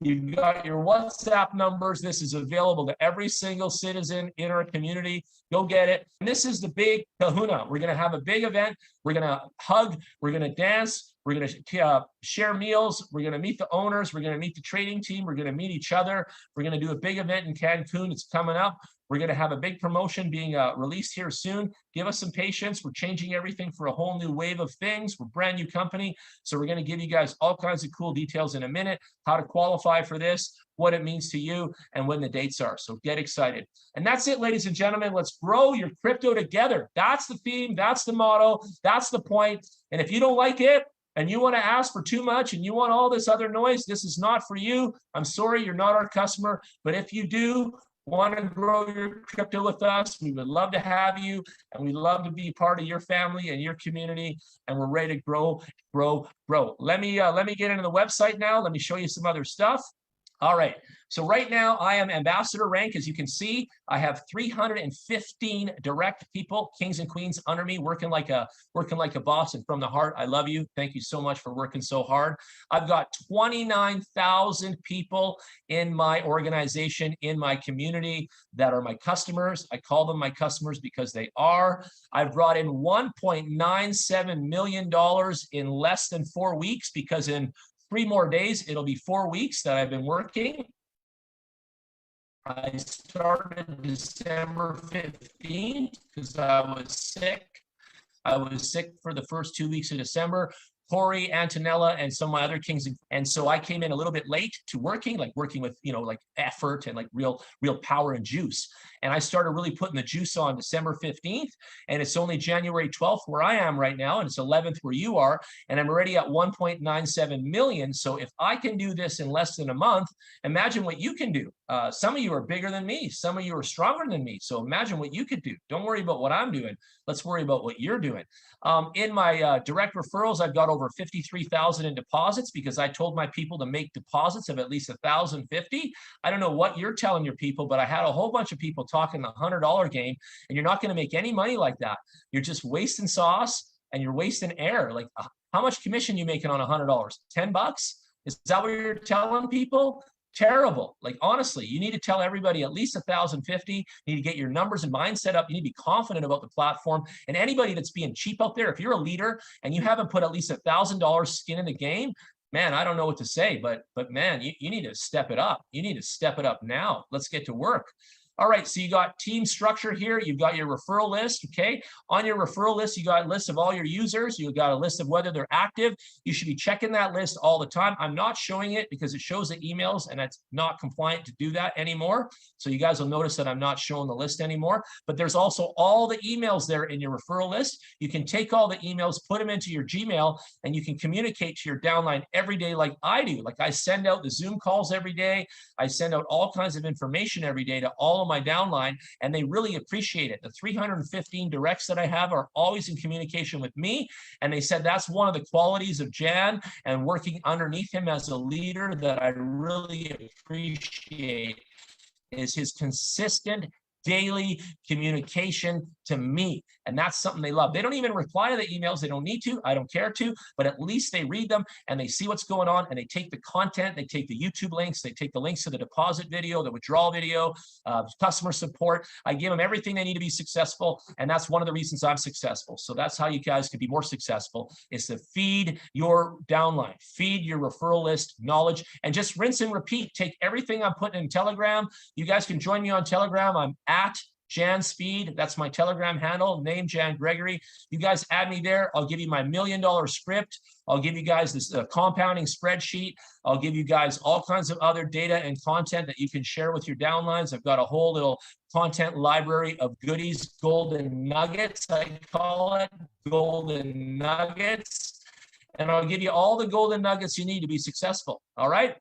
A: You've got your WhatsApp numbers. This is available to every single citizen in our community. Go get it. And this is the big kahuna. We're going to have a big event. We're going to hug. We're going to dance. We're going to share meals. We're going to meet the owners. We're going to meet the trading team. We're going to meet each other. We're going to do a big event in Cancun. It's coming up. We're going to have a big promotion being released here soon. Give us some patience. We're changing everything for a whole new wave of things. We're a brand new company. So we're going to give you guys all kinds of cool details in a minute, how to qualify for this, what it means to you, and when the dates are. So get excited. And that's it, ladies and gentlemen. Let's grow your crypto together. That's the theme. That's the motto. That's the point. And if you don't like it, and you want to ask for too much, and you want all this other noise, this is not for you. I'm sorry, you're not our customer. But if you do want to grow your crypto with us, we would love to have you, and we'd love to be part of your family and your community, and we're ready to grow, grow, grow. Let me get into the website now. Let me show you some other stuff. All right. So right now I am ambassador rank. As you can see, I have 315 direct people, kings and queens under me, working like a boss and from the heart. I love you. Thank you so much for working so hard. I've got 29,000 people in my organization, in my community, that are my customers. I call them my customers because they are. I've brought in $1.97 million in less than 4 weeks, because in 3 more days, it'll be 4 weeks that I've been working. I started December 15th because I was sick. I was sick for the first 2 weeks of December. Corey, Antonella, and some of my other kings. And so I came in a little bit late to working with, like effort and like real power and juice. And I started really putting the juice on December 15th. And it's only January 12th where I am right now. And it's 11th where you are. And I'm already at 1.97 million. So if I can do this in less than a month, imagine what you can do. Some of you are bigger than me. Some of you are stronger than me. So imagine what you could do. Don't worry about what I'm doing. Let's worry about what you're doing. In my direct referrals, I've got over 53,000 in deposits because I told my people to make deposits of at least 1,050. I don't know what you're telling your people, but I had a whole bunch of people talking the $100 game, and you're not going to make any money like that. You're just wasting sauce and you're wasting air. Like, how much commission you making on $100? 10 bucks? Is that what you're telling people? Terrible. Like, honestly, you need to tell everybody at least 1,050. You need to get your numbers and mindset up. You need to be confident about the platform. And anybody that's being cheap out there, if you're a leader and you haven't put at least $1,000 skin in the game, man, I don't know what to say, but man, you need to step it up. You need to step it up now. Let's get to work. All right, so you got team structure here. You've got your referral list, okay? On your referral list, you got a list of all your users. You've got a list of whether they're active. You should be checking that list all the time. I'm not showing it because it shows the emails, and that's not compliant to do that anymore. So you guys will notice that I'm not showing the list anymore. But there's also all the emails there in your referral list. You can take all the emails, put them into your Gmail, and you can communicate to your downline every day like I do. Like, I send out the Zoom calls every day. I send out all kinds of information every day to all of my downline, and they really appreciate it. The 315 directs that I have are always in communication with me, and they said that's one of the qualities of Jan and working underneath him as a leader that I really appreciate is his consistent daily communication to me. And that's something they love. They don't even reply to the emails. They don't need to. I don't care to, but at least they read them and they see what's going on, and they take the content, they take the YouTube links, they take the links to the deposit video, the withdrawal video, customer support. I give them everything they need to be successful. And that's one of the reasons I'm successful. So that's how you guys can be more successful, is to feed your downline, feed your referral list knowledge, and just rinse and repeat. Take everything I'm putting in Telegram. You guys can join me on Telegram. I'm at Jan Speed. That's my Telegram handle, name Jan Gregory. You guys add me there. I'll give you my $1 million script. I'll give you guys this compounding spreadsheet. I'll give you guys all kinds of other data and content that you can share with your downlines. I've got a whole little content library of goodies, golden nuggets, I call it, golden nuggets. And I'll give you all the golden nuggets you need to be successful. All right.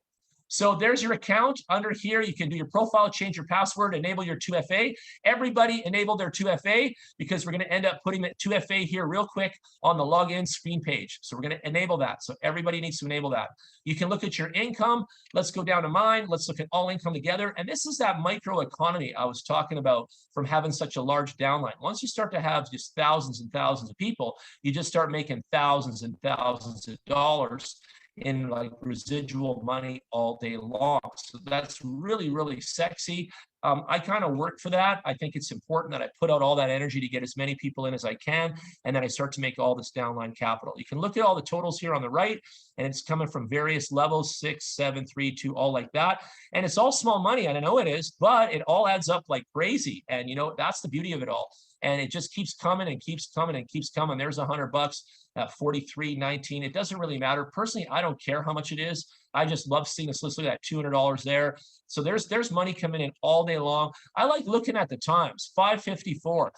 A: So there's your account. Under here, you can do your profile, change your password, enable your 2FA. Everybody enable their 2FA because we're going to end up putting that 2FA here real quick on the login screen page. So we're going to enable that. So everybody needs to enable that. You can look at your income. Let's go down to mine. Let's look at all income together. And this is that micro economy I was talking about from having such a large downline. Once you start to have just thousands and thousands of people, you just start making thousands and thousands of dollars in like residual money all day long. So that's really, really sexy. I kind of work for that. I think it's important that I put out all that energy to get as many people in as I can, and then I start to make all this downline capital. You can look at all the totals here on the right, and it's coming from various levels, 6, 7, 3, 2, all like that. And it's all small money, and I know it is, but it all adds up like crazy. And you know, that's the beauty of it all. And it just keeps coming and keeps coming and keeps coming. There's $100 at 43.19. It doesn't really matter. Personally, I don't care how much it is. I just love seeing this list. Look at that $200 there. So there's money coming in all day long. I like looking at the times. 554,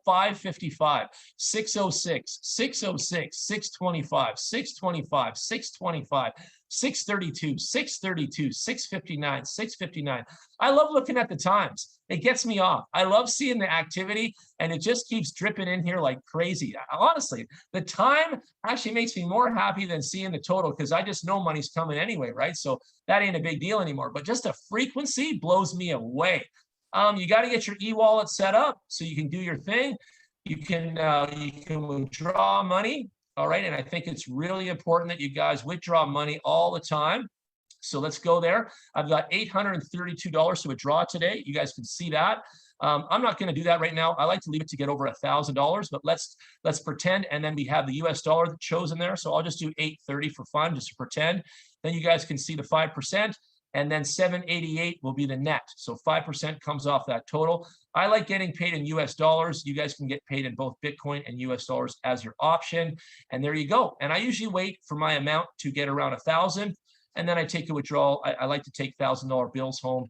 A: 555, 606, 606, 625, 625, 625, 632, 632, 659, 659. I love looking at the times. It gets me off. I love seeing the activity, and it just keeps dripping in here like crazy. Honestly, the time actually makes me more happy than seeing the total, because I just know money's coming anyway, right? So that ain't a big deal anymore. But just a frequency blows me away. You got to get your e-wallet set up so you can do your thing. You can withdraw money. All right. And I think it's really important that you guys withdraw money all the time. So let's go there. I've got $832 to withdraw today. You guys can see that. I'm not going to do that right now. I like to leave it to get over $1,000, but let's pretend. And then we have the US dollar chosen there. So I'll just do 830 for fun, just to pretend. Then you guys can see the 5%, and then 788 will be the net. So 5% comes off that total. I like getting paid in US dollars. You guys can get paid in both Bitcoin and US dollars as your option. And there you go. And I usually wait for my amount to get around 1,000. And then I take a withdrawal. I like to take $1,000 bills home.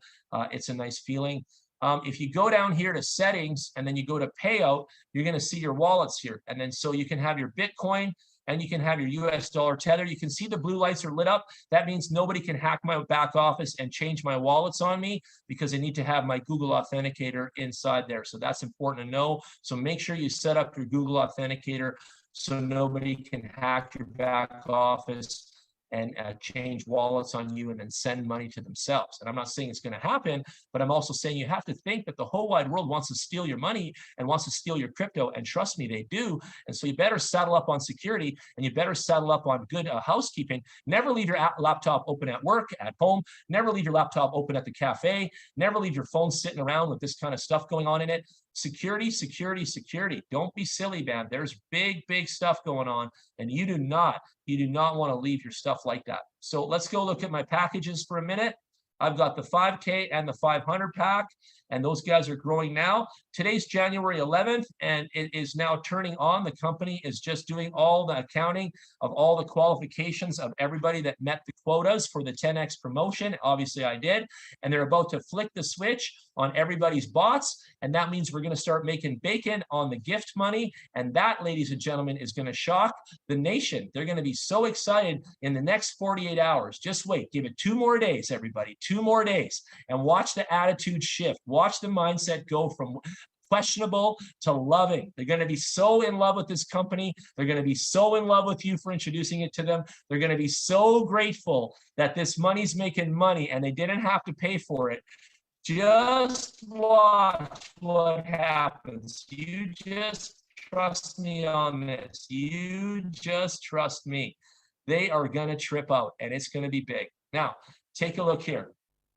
A: It's a nice feeling. If you go down here to settings and then you go to payout, you're going to see your wallets here. And then so you can have your Bitcoin and you can have your US dollar tether. You can see the blue lights are lit up. That means nobody can hack my back office and change my wallets on me, because I need to have my Google Authenticator inside there. So that's important to know. So make sure you set up your Google Authenticator so nobody can hack your back office and change wallets on you and then send money to themselves. And I'm not saying it's going to happen, but I'm also saying you have to think that the whole wide world wants to steal your money and wants to steal your crypto. And trust me, they do. And so you better saddle up on security, and you better saddle up on good housekeeping. Never leave your laptop open at work, at home. Never leave your laptop open at the cafe. Never leave your phone sitting around with this kind of stuff going on in it. Security, security, security. Don't be silly, man. There's big, big stuff going on, and you do not want to leave your stuff like that. So let's go look at my packages for a minute. I've got the 5K and the 500 pack, and those guys are growing now. Today's January 11th, and it is now turning on. The company is just doing all the accounting of all the qualifications of everybody that met the quotas for the 10X promotion. Obviously, I did. And they're about to flick the switch on everybody's bots, and that means we're going to start making bacon on the gift money. And that, ladies and gentlemen, is going to shock the nation. They're going to be so excited in the next 48 hours. Just wait. Give it 2 more days, everybody. 2 more days, and watch the attitude shift. Watch the mindset go from questionable to loving. They're going to be so in love with this company. They're going to be so in love with you for introducing it to them. They're going to be so grateful that this money's making money and they didn't have to pay for it. Just watch what happens. You just trust me on this. You just trust me. They are going to trip out, and it's going to be big. Now, take a look here.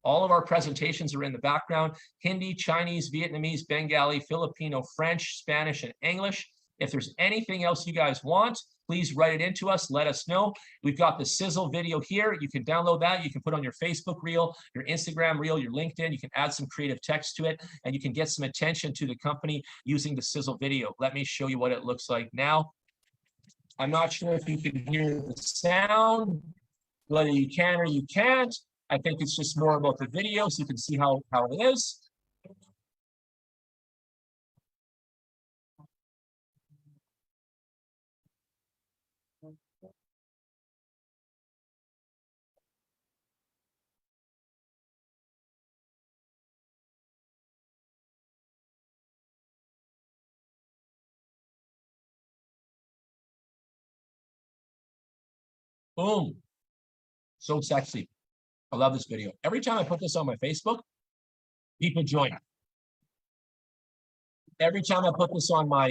A: All of our presentations are in the background: Hindi, Chinese, Vietnamese, Bengali, Filipino, French, Spanish, and English. If there's anything else you guys want, please write it into us. Let us know. We've got the sizzle video here. You can download that. You can put on your Facebook reel, your Instagram reel, your LinkedIn. You can add some creative text to it, and you can get some attention to the company using the sizzle video. Let me show you what it looks like now. I'm not sure if you can hear the sound, whether you can or you can't. I think it's just more about the video so you can see how it is. Boom. So sexy. I love this video. Every time I put this on my Facebook, people join. Every time I put this on my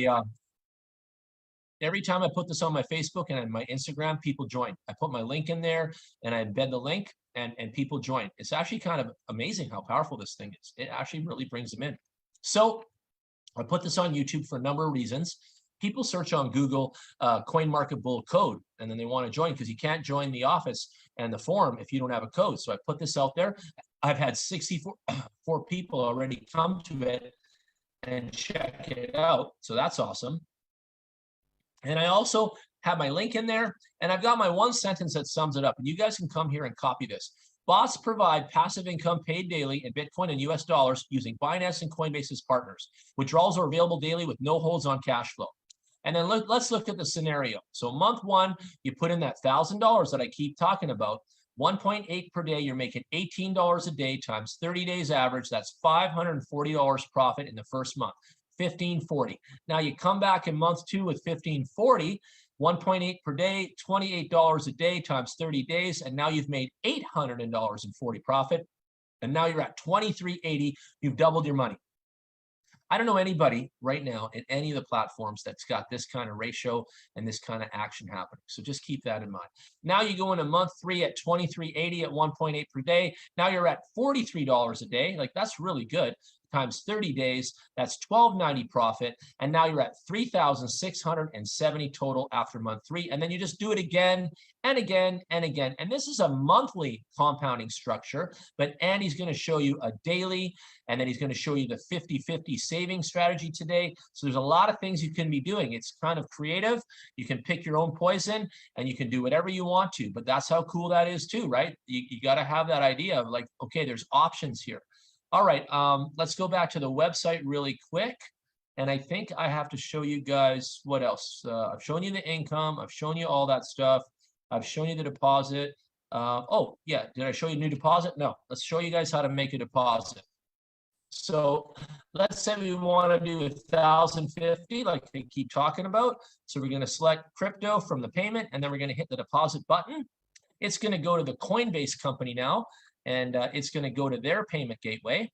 A: Facebook and on my Instagram, people join. I put my link in there and I embed the link, and people join. It's actually kind of amazing how powerful this thing is. It actually really brings them in. So I put this on YouTube for a number of reasons. People search on Google CoinMarketBull code, and then they want to join, because you can't join the office and the forum if you don't have a code. So I put this out there. I've had 64 people already come to it and check it out. So that's awesome. And I also have my link in there, and I've got my one sentence that sums it up. And you guys can come here and copy this. Bots provide passive income paid daily in Bitcoin and US dollars using Binance and Coinbase as partners. Withdrawals are available daily with no holds on cash flow. And then let's look at the scenario. So month 1, you put in that $1,000 that I keep talking about. 1.8 per day, you're making $18 a day times 30 days average. That's $540 profit in the first month. 1540. Now you come back in month 2 with 1540, 1.8 per day, $28 a day times 30 days, and now you've made $840 profit. And now you're at 2380. You've doubled your money. I don't know anybody right now in any of the platforms that's got this kind of ratio and this kind of action happening. So just keep that in mind. Now you go into month 3 at 2380 at 1.8 per day. Now you're at $43 a day. Like, that's really good. Times 30 days, that's $1290 profit. And now you're at 3,670 total after month 3. And then you just do it again and again and again. And this is a monthly compounding structure, but Andy's going to show you a daily, and then he's going to show you the 50-50 saving strategy today. So there's a lot of things you can be doing. It's kind of creative. You can pick your own poison and you can do whatever you want to, but that's how cool that is too, right? You got to have that idea of like, okay, there's options here. All right, let's go back to the website really quick. And I think I have to show you guys what else. I've shown you the income. I've shown you all that stuff. I've shown you the deposit. Oh, yeah. Did I show you new deposit? No. Let's show you guys how to make a deposit. So let's say we want to do 1,050, like they keep talking about. So we're going to select crypto from the payment, and then we're going to hit the deposit button. It's going to go to the Coinbase company now, and it's going to go to their payment gateway.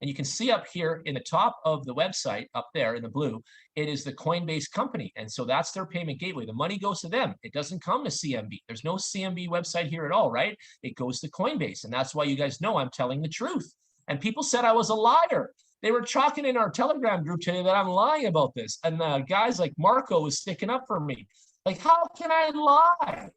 A: And you can see up here in the top of the website, up there in the blue, it is the Coinbase company. And so that's their payment gateway. The money goes to them. It doesn't come to CMB. There's no CMB website here at all, right? It goes to Coinbase. And that's why you guys know I'm telling the truth. And people said I was a liar. They were talking in our Telegram group today that I'm lying about this. And guys like Marco was sticking up for me. Like, how can I lie?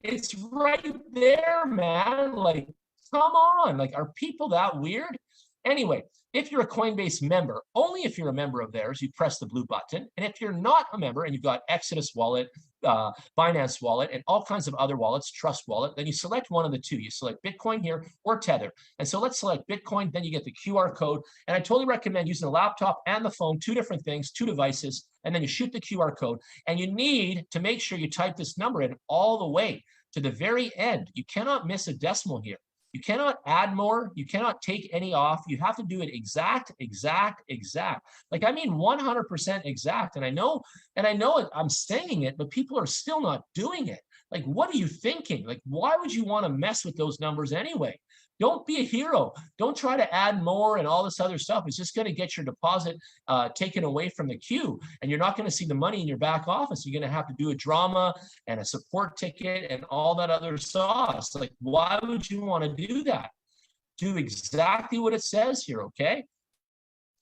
A: It's right there, man. Like, come on. Like, are people that weird? Anyway, if you're a Coinbase member, only if you're a member of theirs, you press the blue button. And if you're not a member and you've got Exodus Wallet, Binance Wallet, and all kinds of other wallets, Trust Wallet, then you select one of the two. You select Bitcoin here or Tether. And so let's select Bitcoin, then you get the QR code. And I totally recommend using the laptop and the phone, two different things, two devices, and then you shoot the QR code. And you need to make sure you type this number in all the way to the very end. You cannot miss a decimal here. You cannot add more. You cannot take any off. You have to do it exact. Like, I mean, 100% exact. And I know it, I'm saying it, but people are still not doing it. Like, what are you thinking? Like, why would you want to mess with those numbers anyway? Don't be a hero. Don't try to add more and all this other stuff. It's just going to get your deposit taken away from the queue. And you're not going to see the money in your back office. You're going to have to do a drama and a support ticket and all that other sauce. Like, why would you want to do that? Do exactly what it says here, okay?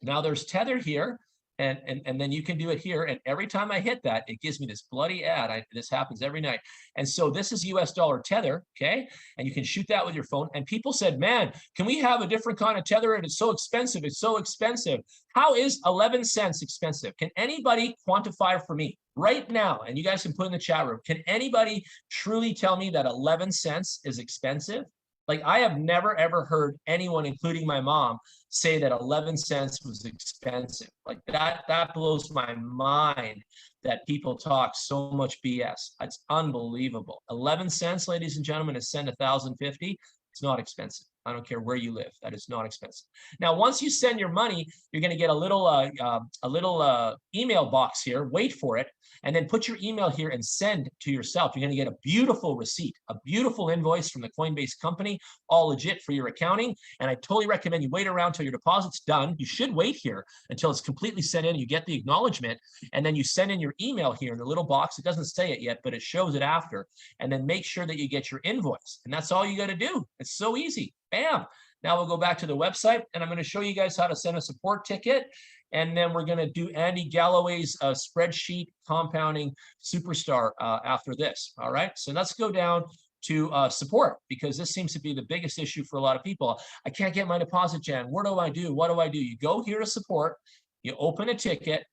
A: Now there's Tether here. And then you can do it here. And every time I hit that, it gives me this bloody ad. This happens every night. And so this is US dollar Tether, okay? And you can shoot that with your phone. And people said, man, can we have a different kind of Tether? And it's so expensive. It's so expensive. How is 11 cents expensive? Can anybody quantify for me right now? And you guys can put in the chat room. Can anybody truly tell me that 11 cents is expensive? Like, I have never, ever heard anyone, including my mom, say that 11 cents was expensive. Like, that blows my mind that people talk so much BS. It's unbelievable. 11 cents, ladies and gentlemen, to send 1,050. It's not expensive. I don't care where you live. That is not expensive. Now, once you send your money, you're going to get a little email box here. Wait for it, and then put your email here and send to yourself. You're going to get a beautiful receipt, a beautiful invoice from the Coinbase company, all legit for your accounting. And I totally recommend you wait around till your deposit's done. You should wait here until it's completely sent in. You get the acknowledgement, and then you send in your email here in the little box. It doesn't say it yet, but it shows it after. And then make sure that you get your invoice. And that's all you got to do. It's so easy. Bam. Now we'll go back to the website, and I'm going to show you guys how to send a support ticket. And then we're going to do Andy Galloway's spreadsheet compounding superstar after this. All right. So let's go down to support, because this seems to be the biggest issue for a lot of people. I can't get my deposit, Jan. What do I do? What do I do? You go here to support. You open a ticket.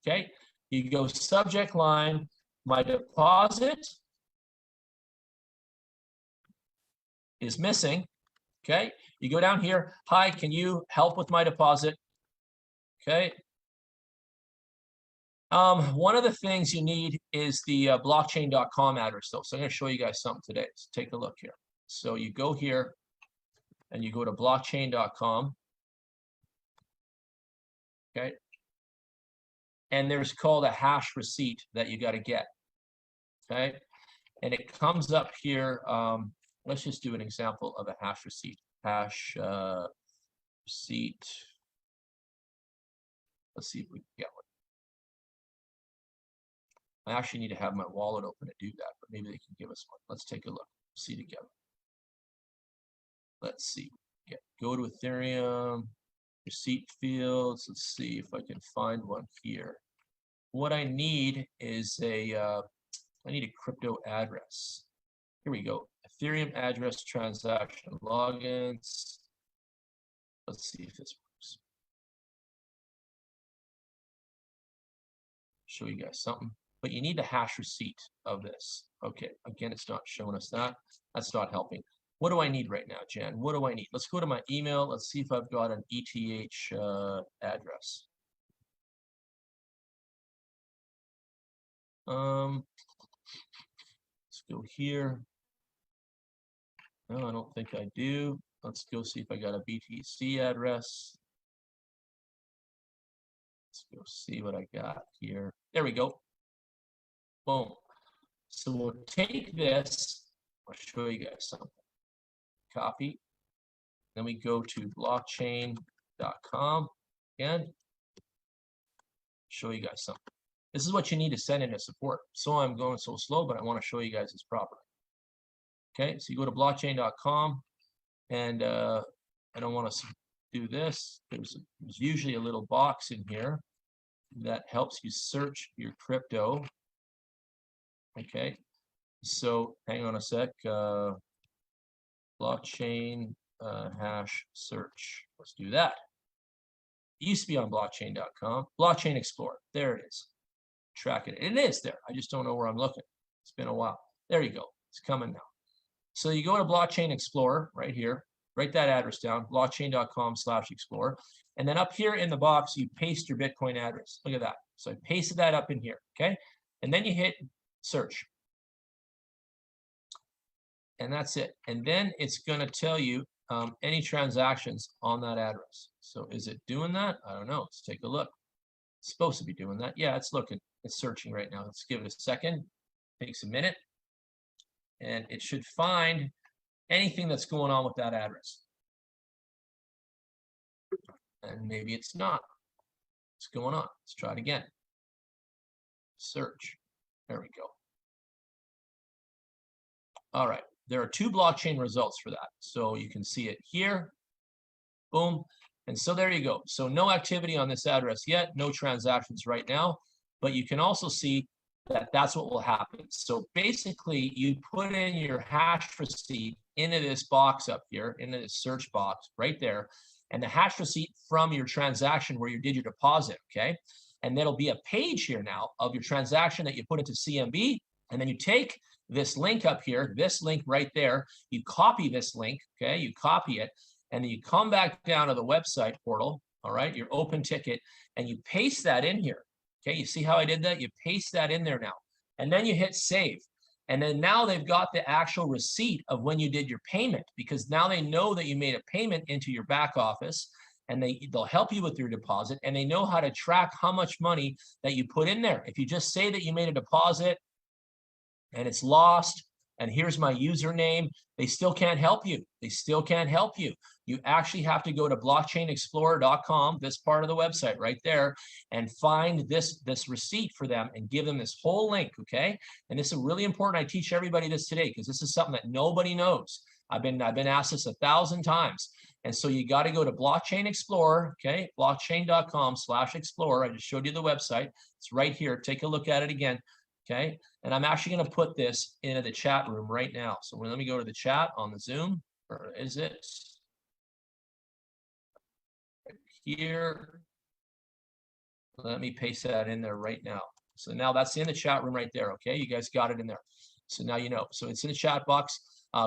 A: Okay. You go subject line, my deposit is missing. Okay, you go down here. Hi, can you help with my deposit? Okay. One of the things you need is the blockchain.com address, though. So I'm going to show you guys something today. So take a look here. So you go here and you go to blockchain.com. Okay. And there's called a hash receipt that you got to get. Okay. And it comes up here. Let's just do an example of a hash receipt. Hash receipt. Let's see if we can get one. I actually need to have my wallet open to do that, but maybe they can give us one. Let's take a look. See together. Let's see. Go to Ethereum, receipt fields. Let's see if I can find one here. What I need is I need a crypto address. Here we go. Ethereum address transaction logins. Let's see if this works. Show you guys something. But you need the hash receipt of this. Okay, again, it's not showing us that. That's not helping. What do I need right now, Jan? What do I need? Let's go to my email. Let's see if I've got an ETH address. Let's go here. No, I don't think I do. Let's go see if I got a BTC address. Let's go see what I got here. There we go. Boom. So we'll take this. I'll show you guys something. Copy. Then we go to blockchain.com again. Show you guys something. This is what you need to send into support. So I'm going so slow, but I want to show you guys this properly. Okay, so you go to blockchain.com, and I don't want to do this. There's usually a little box in here that helps you search your crypto. Okay, so hang on a sec. Blockchain hash search. Let's do that. It used to be on blockchain.com. Blockchain Explorer. There it is. Track it. It is there. I just don't know where I'm looking. It's been a while. There you go. It's coming now. So you go to Blockchain Explorer right here. Write that address down. Blockchain.com/explorer. And then up here in the box, you paste your Bitcoin address. Look at that. So I pasted that up in here. Okay. And then you hit search. And that's it. And then it's going to tell you any transactions on that address. So is it doing that? I don't know. Let's take a look. It's supposed to be doing that. Yeah, it's looking. It's searching right now. Let's give it a second. Takes a minute. And it should find anything that's going on with that address. And maybe it's not. What's going on? Let's try it again. Search. There we go. All right. There are 2 blockchain results for that. So you can see it here. Boom. And so there you go. So no activity on this address yet. No transactions right now. But you can also see that that's what will happen. So basically, you put in your hash receipt into this box up here, into this search box right there, and the hash receipt from your transaction where you did your deposit, okay? And there'll be a page here now of your transaction that you put into CMB, and then you take this link up here, this link right there, you copy this link, okay? You copy it, and then you come back down to the website portal, all right, your open ticket, and you paste that in here. Okay, you see how I did that? You paste that in there now. And then you hit save. And then now they've got the actual receipt of when you did your payment, because now they know that you made a payment into your back office, and they'll help you with your deposit, and they know how to track how much money that you put in there. If you just say that you made a deposit and it's lost, and here's my username, they still can't help you. They still can't help you. You actually have to go to blockchainexplorer.com, this part of the website right there, and find this receipt for them and give them this whole link, okay? And this is really important. I teach everybody this today because this is something that nobody knows. I've been asked this 1,000 times. And so you got to go to Blockchain Explorer, okay? Blockchain.com/explorer. I just showed you the website. It's right here. Take a look at it again. Okay, and I'm actually going to put this into the chat room right now. So let me go to the chat on the Zoom. Or is it right here? Let me paste that in there right now. So now that's in the chat room right there. Okay, you guys got it in there. So now you know. So it's in the chat box.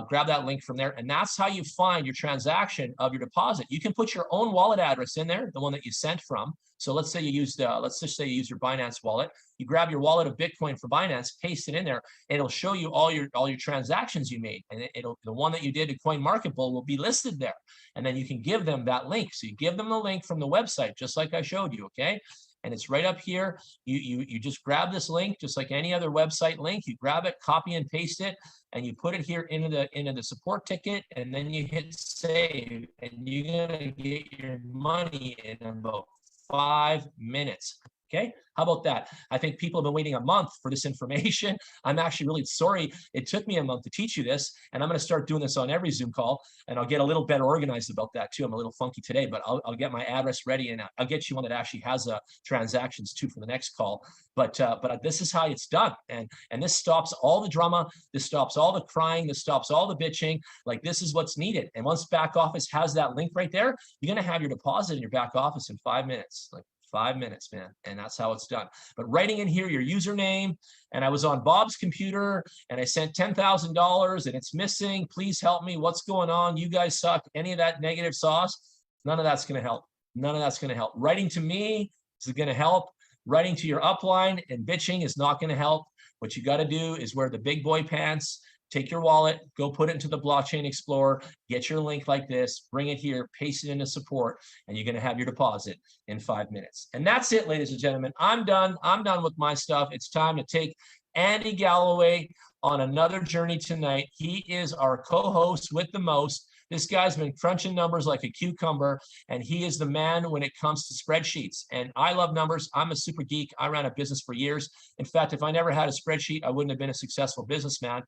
A: Grab that link from there, and that's how you find your transaction of your deposit. You can put your own wallet address in there, the one that you sent from. So let's say you used, let's just say you use your Binance wallet. You grab your wallet of Bitcoin for Binance, paste it in there, and it'll show you all your transactions you made, and the one that you did at CoinMarketable will be listed there, and then you can give them that link. So you give them the link from the website, just like I showed you, okay? And it's right up here. You just grab this link, just like any other website link. You grab it, copy and paste it, and you put it here into the support ticket, and then you hit save, and you're gonna get your money in about 5 minutes. Okay, how about that? I think people have been waiting a month for this information. I'm actually really sorry it took me a month to teach you this, and I'm going to start doing this on every Zoom call, and I'll get a little better organized about that too. I'm a little funky today, but I'll get my address ready, and I'll get you one that actually has transactions too for the next call. But this is how it's done, and this stops all the drama. This stops all the crying. This stops all the bitching. Like, this is what's needed. And once back office has that link right there, you're going to have your deposit in your back office in 5 minutes. Like, 5 minutes, man. And that's how it's done. But writing in here your username, and I was on Bob's computer and I sent $10,000 and it's missing. Please help me. What's going on? You guys suck. Any of that negative sauce, none of that's going to help. None of that's going to help. Writing to me is going to help. Writing to your upline and bitching is not going to help. What you got to do is wear the big boy pants, take your wallet, go put it into the Blockchain Explorer, get your link like this, bring it here, paste it into support, and you're going to have your deposit in 5 minutes. And that's it, ladies and gentlemen. I'm done. I'm done with my stuff. It's time to take Andy Galloway on another journey tonight. He is our co-host with the most. This guy's been crunching numbers like a cucumber, and he is the man when it comes to spreadsheets. And I love numbers. I'm a super geek. I ran a business for years. In fact, if I never had a spreadsheet, I wouldn't have been a successful businessman.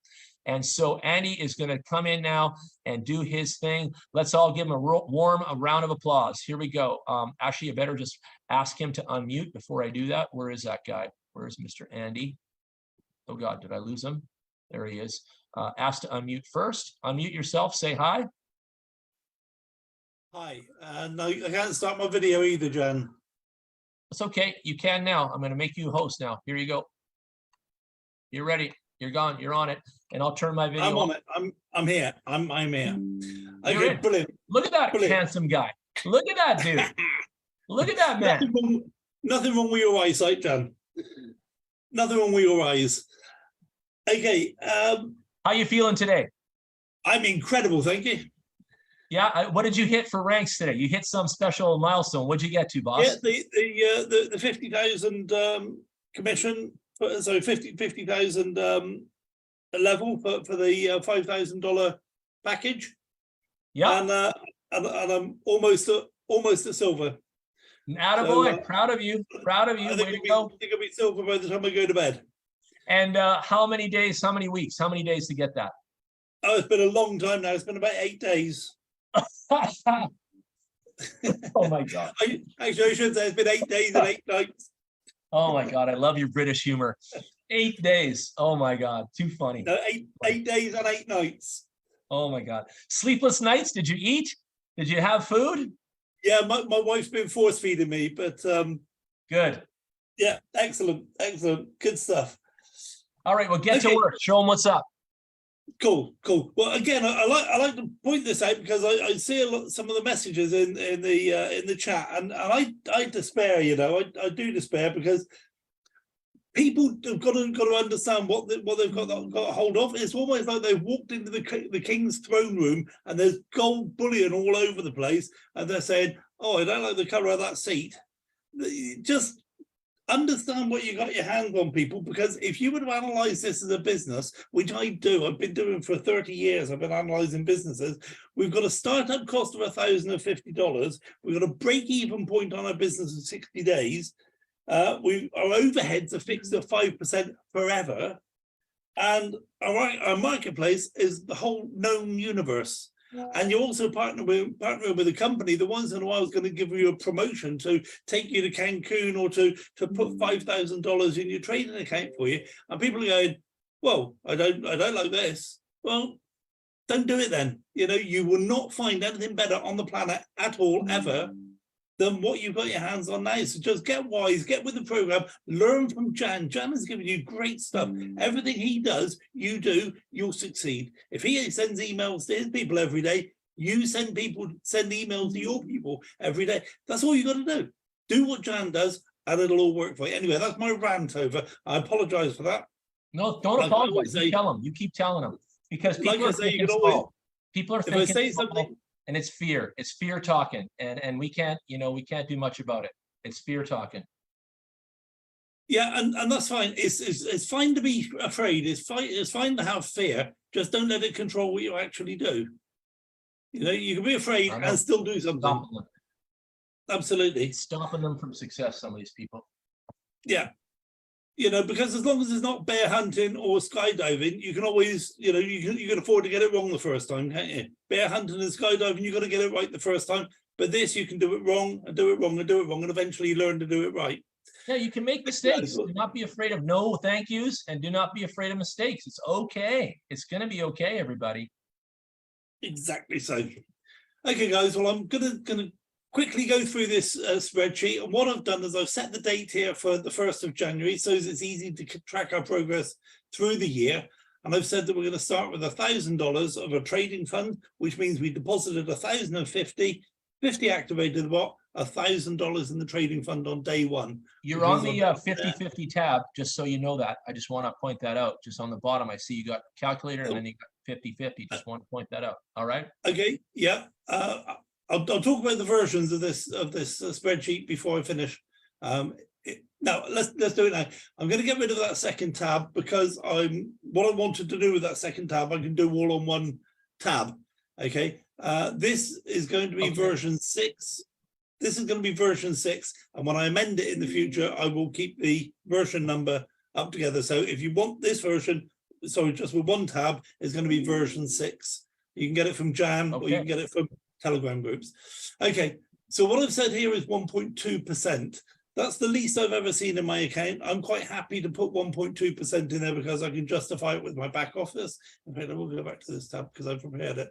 A: And so Andy is going to come in now and do his thing. Let's all give him a warm round of applause. Here we go. Actually, I better just ask him to unmute before I do that. Where is that guy? Where's Mr. Andy? Oh, God, did I lose him? There he is. Ask to unmute first. Unmute yourself. Say hi.
B: Hi. No, I can't start my video either, Jan.
A: It's okay. You can now. I'm going to make you host now. Here you go. You're ready. You're gone. You're on it. And I'll turn my video
B: I'm on it. I'm here. I'm here. Okay, brilliant.
A: Look at that
B: Brilliant.
A: handsome guy. Look at that dude. Look at that man.
B: Nothing wrong with your eyesight, Jan. Nothing wrong with your eyes. Okay.
A: How you feeling today?
B: I'm incredible, thank you.
A: Yeah. What did you hit for ranks today? You hit some special milestone. What'd you get to, boss?
B: Yeah, the 50,000 commission. So 50,000 level for the $5,000 package.
A: Yeah.
B: And I'm almost at silver.
A: Attaboy.
B: So,
A: proud of you. Proud of you.
B: I think it'll be silver by the time I go to bed.
A: And how many days, how many weeks, how many days to get that?
B: Oh, it's been a long time now. It's been about 8 days.
A: Oh my God.
B: Actually, I should say it's been 8 days and 8 nights.
A: Oh my God. I love your British humor. 8 days. Oh my God. Too funny.
B: No, eight days and 8 nights.
A: Oh my God. Sleepless nights. Did you eat? Did you have food?
B: Yeah, my wife's been force feeding me, but
A: good.
B: Yeah, excellent, good stuff.
A: All right, well, get to work. Show them what's up.
B: Cool. Well, again, I like to point this out because I see some of the messages in the chat, and I despair. You know, I do despair because people have got to understand what they've got a hold of. It's almost like they've walked into the king's throne room and there's gold bullion all over the place, and they're saying, "Oh, I don't like the color of that seat." Just understand what you got your hands on, people, because if you were to analyze this as a business, which I do, I've been doing for 30 years, I've been analyzing businesses. We've got a startup cost of $1,050. We've got a break-even point on our business in 60 days. Our overheads are fixed at 5% forever, and our marketplace is the whole known universe. And you're also partnering with a company that once in a while is going to give you a promotion to take you to Cancun or to put $5,000 in your trading account for you. And people are going, "Well, I don't like this." Well, don't do it then. You know, you will not find anything better on the planet at all ever than what you've got your hands on now. So just get wise, get with the program, learn from Jan. Jan has given you great stuff. Everything he does, you do, you'll succeed. If he sends emails to his people every day, you send emails to your people every day. That's all you got to do. Do what Jan does, and it'll all work for you. Anyway, that's my rant over. I apologize for that.
A: No, don't apologize. You tell them. You keep telling them. Because people are thinking small. People are thinking small. And it's fear. It's fear talking, and we can't do much about it. It's fear talking.
B: Yeah, and that's fine. It's fine to be afraid. It's fine to have fear. Just don't let it control what you actually do. You know, you can be afraid and still do something. Absolutely.
A: Stopping them from success, some of these people.
B: Yeah. You know, because as long as it's not bear hunting or skydiving, you can always, you know, you can afford to get it wrong the first time, can't you? Bear hunting and skydiving, you got to get it right the first time. But this, you can do it wrong and do it wrong and do it wrong, and eventually learn to do it right.
A: Yeah, you can make mistakes. Do not be afraid of no thank yous, and do not be afraid of mistakes. It's okay. It's going to be okay, everybody.
B: Exactly so. Okay, guys. Well, I'm gonna quickly go through this spreadsheet, and what I've done is I've set the date here for the 1st of January, so it's easy to track our progress through the year. And I've said that we're going to start with $1,000 of a trading fund, which means we deposited 1,050, 50 activated the bot, $1,000 in the trading fund on day one.
A: You're on the 50/50 tab, just so you know that. I just want to point that out. Just on the bottom, I see you got calculator and then you got 50/50. Just want to point that out. All right.
B: Okay. Yeah. I'll talk about the versions of this spreadsheet before I finish. Now let's do it now. I'm going to get rid of that second tab because what I wanted to do with that second tab, I can do all on one tab. Okay. This is going to be version 6. This is going to be version 6, and when I amend it in the future, I will keep the version number up together. So if you want this version, sorry, just with one tab, it's going to be version 6. You can get it from Jan, or you can get it from Telegram groups. Okay, so what I've said here is 1.2%. That's the least I've ever seen in my account. I'm quite happy to put 1.2% in there because I can justify it with my back office. In fact, I will go back to this tab because I've prepared it.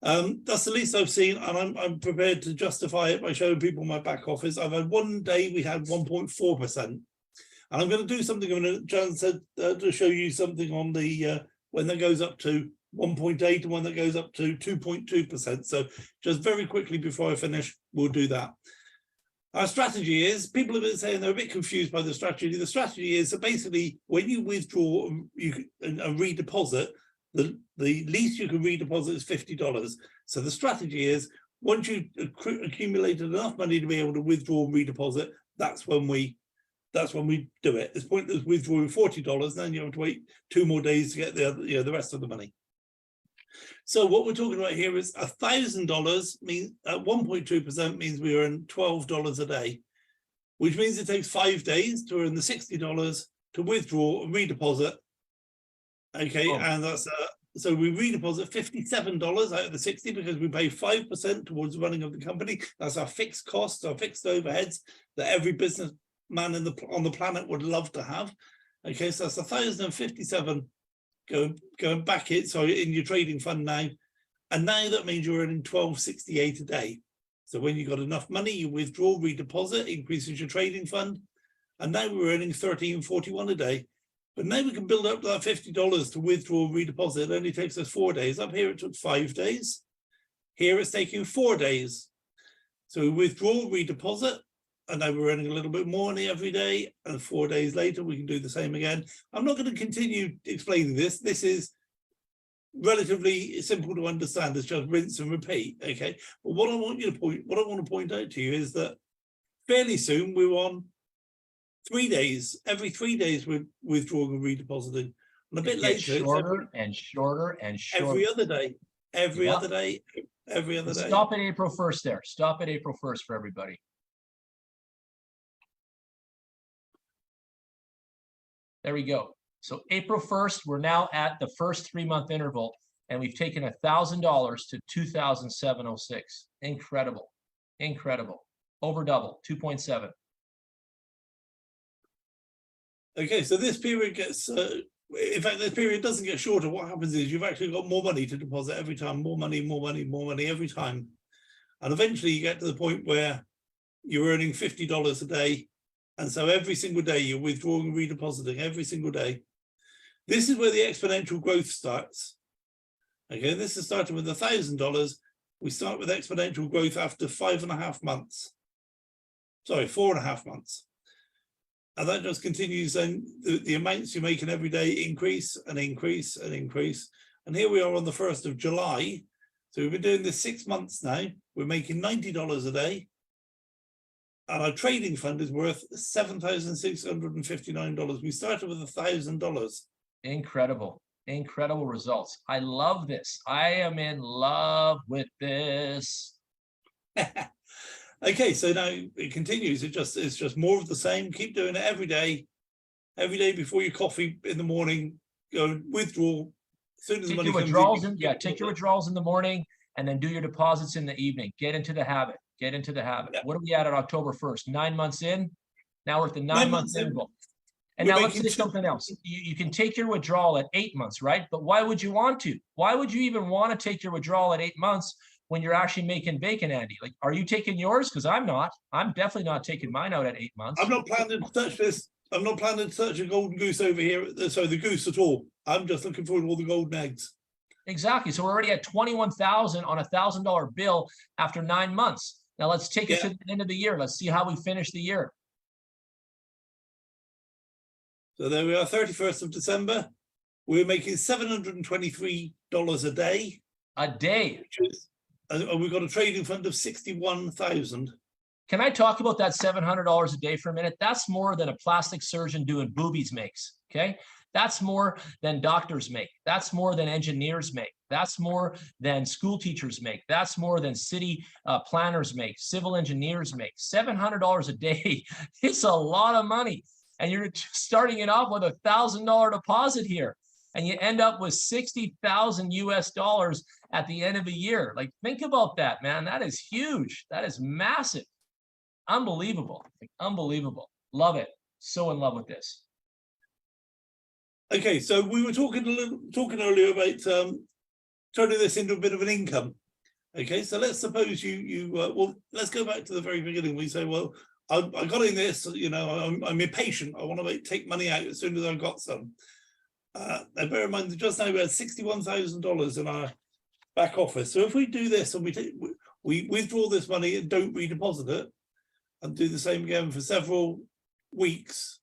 B: That's the least I've seen, and I'm prepared to justify it by showing people my back office. I've had one day we had 1.4%, and I'm going to do something. John said to show you something on the when that goes up to 1.8 and when that goes up to 2.2%. So just very quickly before I finish, we'll do that. Our strategy is, people have been saying they're a bit confused by the strategy. The strategy is so basically when you withdraw and redeposit, the least you can redeposit is $50. So the strategy is once you've accumulated enough money to be able to withdraw and redeposit, that's when we do it. It's pointless withdrawing $40, then you have to wait 2 more days to get the rest of the money. So what we're talking about here is $1,000 means at 1.2% means we earn $12 a day, which means it takes 5 days to earn the $60 to withdraw and redeposit. Okay, and that's so we redeposit $57 out of the 60 because we pay 5% towards the running of the company. That's our fixed costs, our fixed overheads that every businessman on the planet would love to have. Okay, so that's 1,057 going back in your trading fund now, and now that means you're earning $12.68 a day. So when you've got enough money, you withdraw, redeposit, increases your trading fund, and now we're earning $13.41 a day. But now we can build up to that $50 to withdraw and redeposit. It only takes us 4 days. Up here, it took 5 days. Here, it's taking 4 days. So we withdraw, redeposit, and now we're earning a little bit more money every day. And 4 days later, we can do the same again. I'm not going to continue explaining this. This is relatively simple to understand. It's just rinse and repeat. Okay. But what I want to point out to you is that fairly soon we're on 3 days. Every 3 days we're withdrawing and redepositing. And a bit later,
A: shorter and shorter and shorter.
B: Every other day. Every other day. Every other day.
A: Stop at April 1st there. Stop at April 1st for everybody. There we go. So April 1st, we're now at the first 3-month interval, and we've taken $1,000 to 2,706. Incredible. Incredible. Over double, 2.7. Okay, so this period gets, in fact, this period doesn't get shorter. What happens is you've actually got more money to deposit every time, more money, more money, more money every time. And eventually you get to the point where you're earning $50 a day. And so every single day you're withdrawing and redepositing every single day. This is where the exponential growth starts. Okay, this is starting with $1,000. We start with exponential growth after 5.5 months. Sorry, 4.5 months. And that just continues, and the amounts you're making every day increase and increase and increase. And here we are on the 1st of July. So we've been doing this 6 months now. We're making $90 a day. And our trading fund is worth $7,659. We started with $1,000. Incredible. Incredible results. I love this. I am in love with this. Okay, so now it continues. It's just more of the same. Keep doing it every day. Every day before your coffee in the morning, go withdraw. As soon as the money comes in, take your withdrawals in the morning and then do your deposits in the evening. Get into the habit. Get into the habit. Yeah. What are we at October 1st? 9 months in. Now we're at the 9-month interval. And now let's say something else. You can take your withdrawal at 8 months, right? But why would you want to? Why would you even want to take your withdrawal at 8 months when you're actually making bacon, Andy? Like, are you taking yours? Because I'm not. I'm definitely not taking mine out at 8 months. I'm not planning to touch this. I'm not planning to touch a golden goose over here. So the goose at all. I'm just looking forward to all the golden eggs. Exactly. So we're already at 21,000 on $1,000 bill after 9 months. Now let's take it
B: Yeah.
A: to the end of the year. Let's see how we finish the year.
B: So there we are, 31st of December. We're making $723 a day.
A: A day.
B: Which is, and we've got a trading fund of 61,000.
A: Can I talk about that $700 a day for a minute? That's more than a plastic surgeon doing boobies makes, okay? That's more than doctors make. That's more than engineers make. That's more than school teachers make. That's more than city planners make, civil engineers make. $700 a day is a lot of money. And you're starting it off with a $1,000 deposit here. And you end up with 60,000 US dollars at the end of the year. Like, think about that, man. That is huge. That is massive. Unbelievable. Like, unbelievable. Love it. So in love with this.
B: Okay, so we were talking earlier about turning this into a bit of an income. Okay, so let's suppose well, let's go back to the very beginning. We say, well, I got in this, you know, I'm impatient. I want to take money out as soon as I've got some. Now bear in mind that just now we had $61,000 in our back office. So if we do this and we withdraw this money and don't redeposit it, and do the same again for several weeks.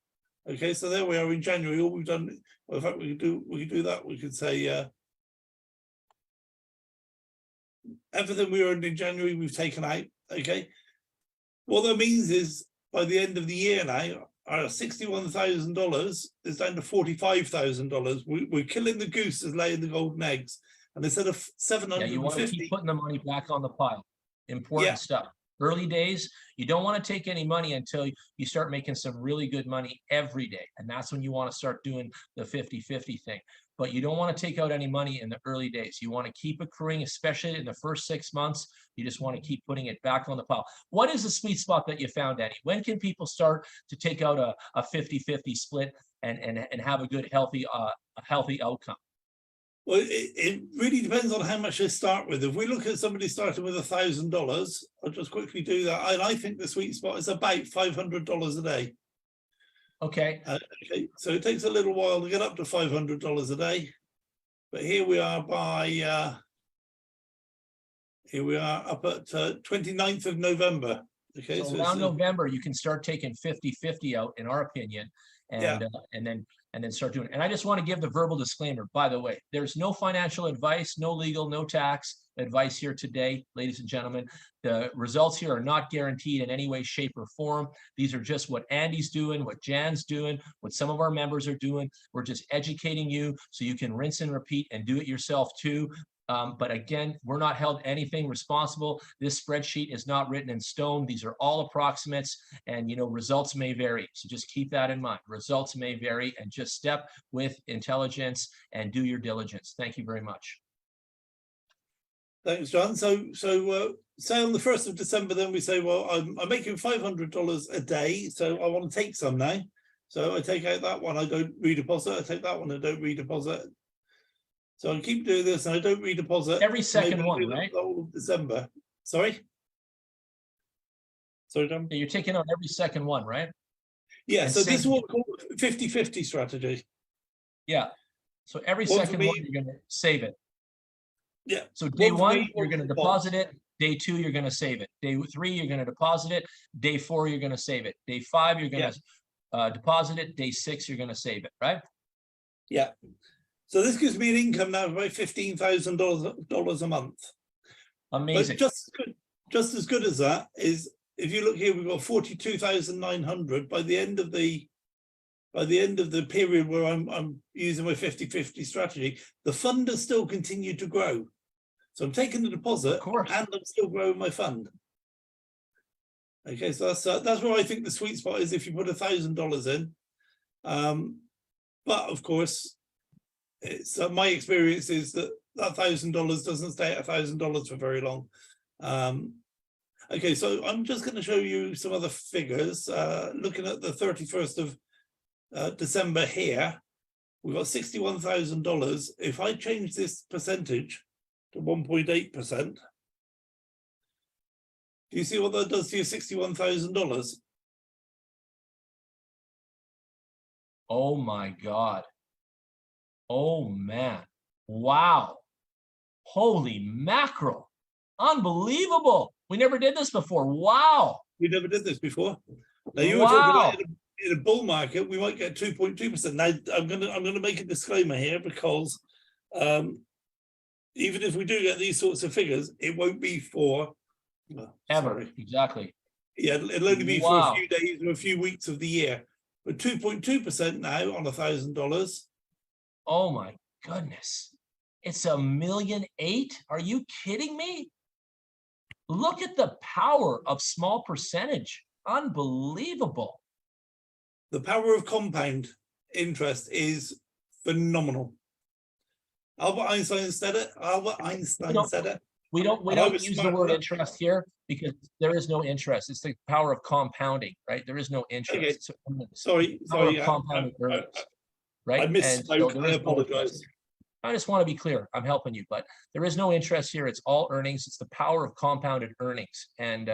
B: Okay, so there we are in January. All we've done, well, in fact, we could do that. We could say everything we earned in January we've taken out. Okay, what that means is by the end of the year now, our $61,000 is down to $45,000. We're killing the goose as laying the golden eggs, and instead of 750,
A: you want to keep putting the money back on the pile. Important stuff. Early days, you don't want to take any money until you start making some really good money every day. And that's when you want to start doing the 50-50 thing. But you don't want to take out any money in the early days. You want to keep accruing, especially in the first 6 months. You just want to keep putting it back on the pile. What is the sweet spot that you found, Eddie? When can people start to take out a 50-50 split and have a good, healthy outcome?
B: Well, it really depends on how much they start with. If we look at somebody starting with $1,000, I'll just quickly do that. And I think the sweet spot is about $500 a day.
A: Okay.
B: Okay, so it takes a little while to get up to $500 a day, but here we are up at 29th of November. Okay,
A: so around November, you can start taking 50-50 out, in our opinion, and then start doing it. And I just want to give the verbal disclaimer, by the way, there's no financial advice, no legal, no tax advice here today, ladies and gentlemen. The results here are not guaranteed in any way, shape, or form. These are just what Andy's doing, what Jan's doing, what some of our members are doing. We're just educating you so you can rinse and repeat and do it yourself too. But again, we're not held anything responsible. This spreadsheet is not written in stone. These are all approximates, and you know, results may vary. So just keep that in mind. Results may vary, and just step with intelligence and do your diligence. Thank you very much.
B: Thanks, John. So say on the 1st of December, then we say, well, I'm making $500 a day, so I want to take some now. So I take out that one, I don't redeposit. I take that one, I don't redeposit. So I keep doing this, and I don't redeposit
A: every second one, right?
B: All December. Sorry, John.
A: You're taking out every second one, right?
B: Yeah.
A: And
B: so this is what we call 50-50 strategy.
A: Yeah. So every second one, you're going to save it.
B: Yeah.
A: So day one, you're going to deposit it. Day two, you're going to save it. Day three, you're going to deposit it. Day four, you're going to save it. Day five, you're going to deposit it. Day six, you're going to save it, right?
B: Yeah. So this gives me an income now of about $15,000 a month.
A: Amazing.
B: But just as good as that is, if you look here, we've got 42,900 by the end of the period where I'm using my 50-50 strategy. The fund has still continued to grow. So I'm taking the deposit and I'm still growing my fund. Okay, so that's where I think the sweet spot is if you put $1,000 in. But of course, it's my experience is that $1,000 doesn't stay at $1,000 for very long. Okay, so I'm just going to show you some other figures. Looking at the 31st of December here, we've got $61,000. If I change this percentage to 1.8%, do you see what that does to your $61,000?
A: Oh my God. Oh man. Wow. Holy mackerel. Unbelievable. We never did this before. Wow.
B: We never did this before. Now you were talking
A: Wow.
B: about in a bull market, we might get 2.2%. Now I'm gonna make a disclaimer here because even if we do get these sorts of figures, it won't be for
A: Ever.
B: sorry.
A: Exactly.
B: Yeah, it'll only be for a
A: Wow.
B: few days or a few weeks of the year. But 2.2% now on $1,000.
A: Oh my goodness. It's $1.8 million. Are you kidding me? Look at the power of small percentage. Unbelievable.
B: The power of compound interest is phenomenal. Albert Einstein said it. Albert Einstein said it.
A: We
B: And I
A: don't
B: was
A: use the
B: smart
A: word
B: enough-
A: interest here because there is no interest. It's the power of compounding, right? There is no interest.
B: Okay. Sorry,
A: Power of
B: sorry.
A: compounding earnings, right?
B: I
A: And
B: misspoke.
A: there
B: I
A: is no interest.
B: apologize.
A: I just want to be clear. I'm helping you, but there is no interest here. It's all earnings. It's the power of compounded earnings. And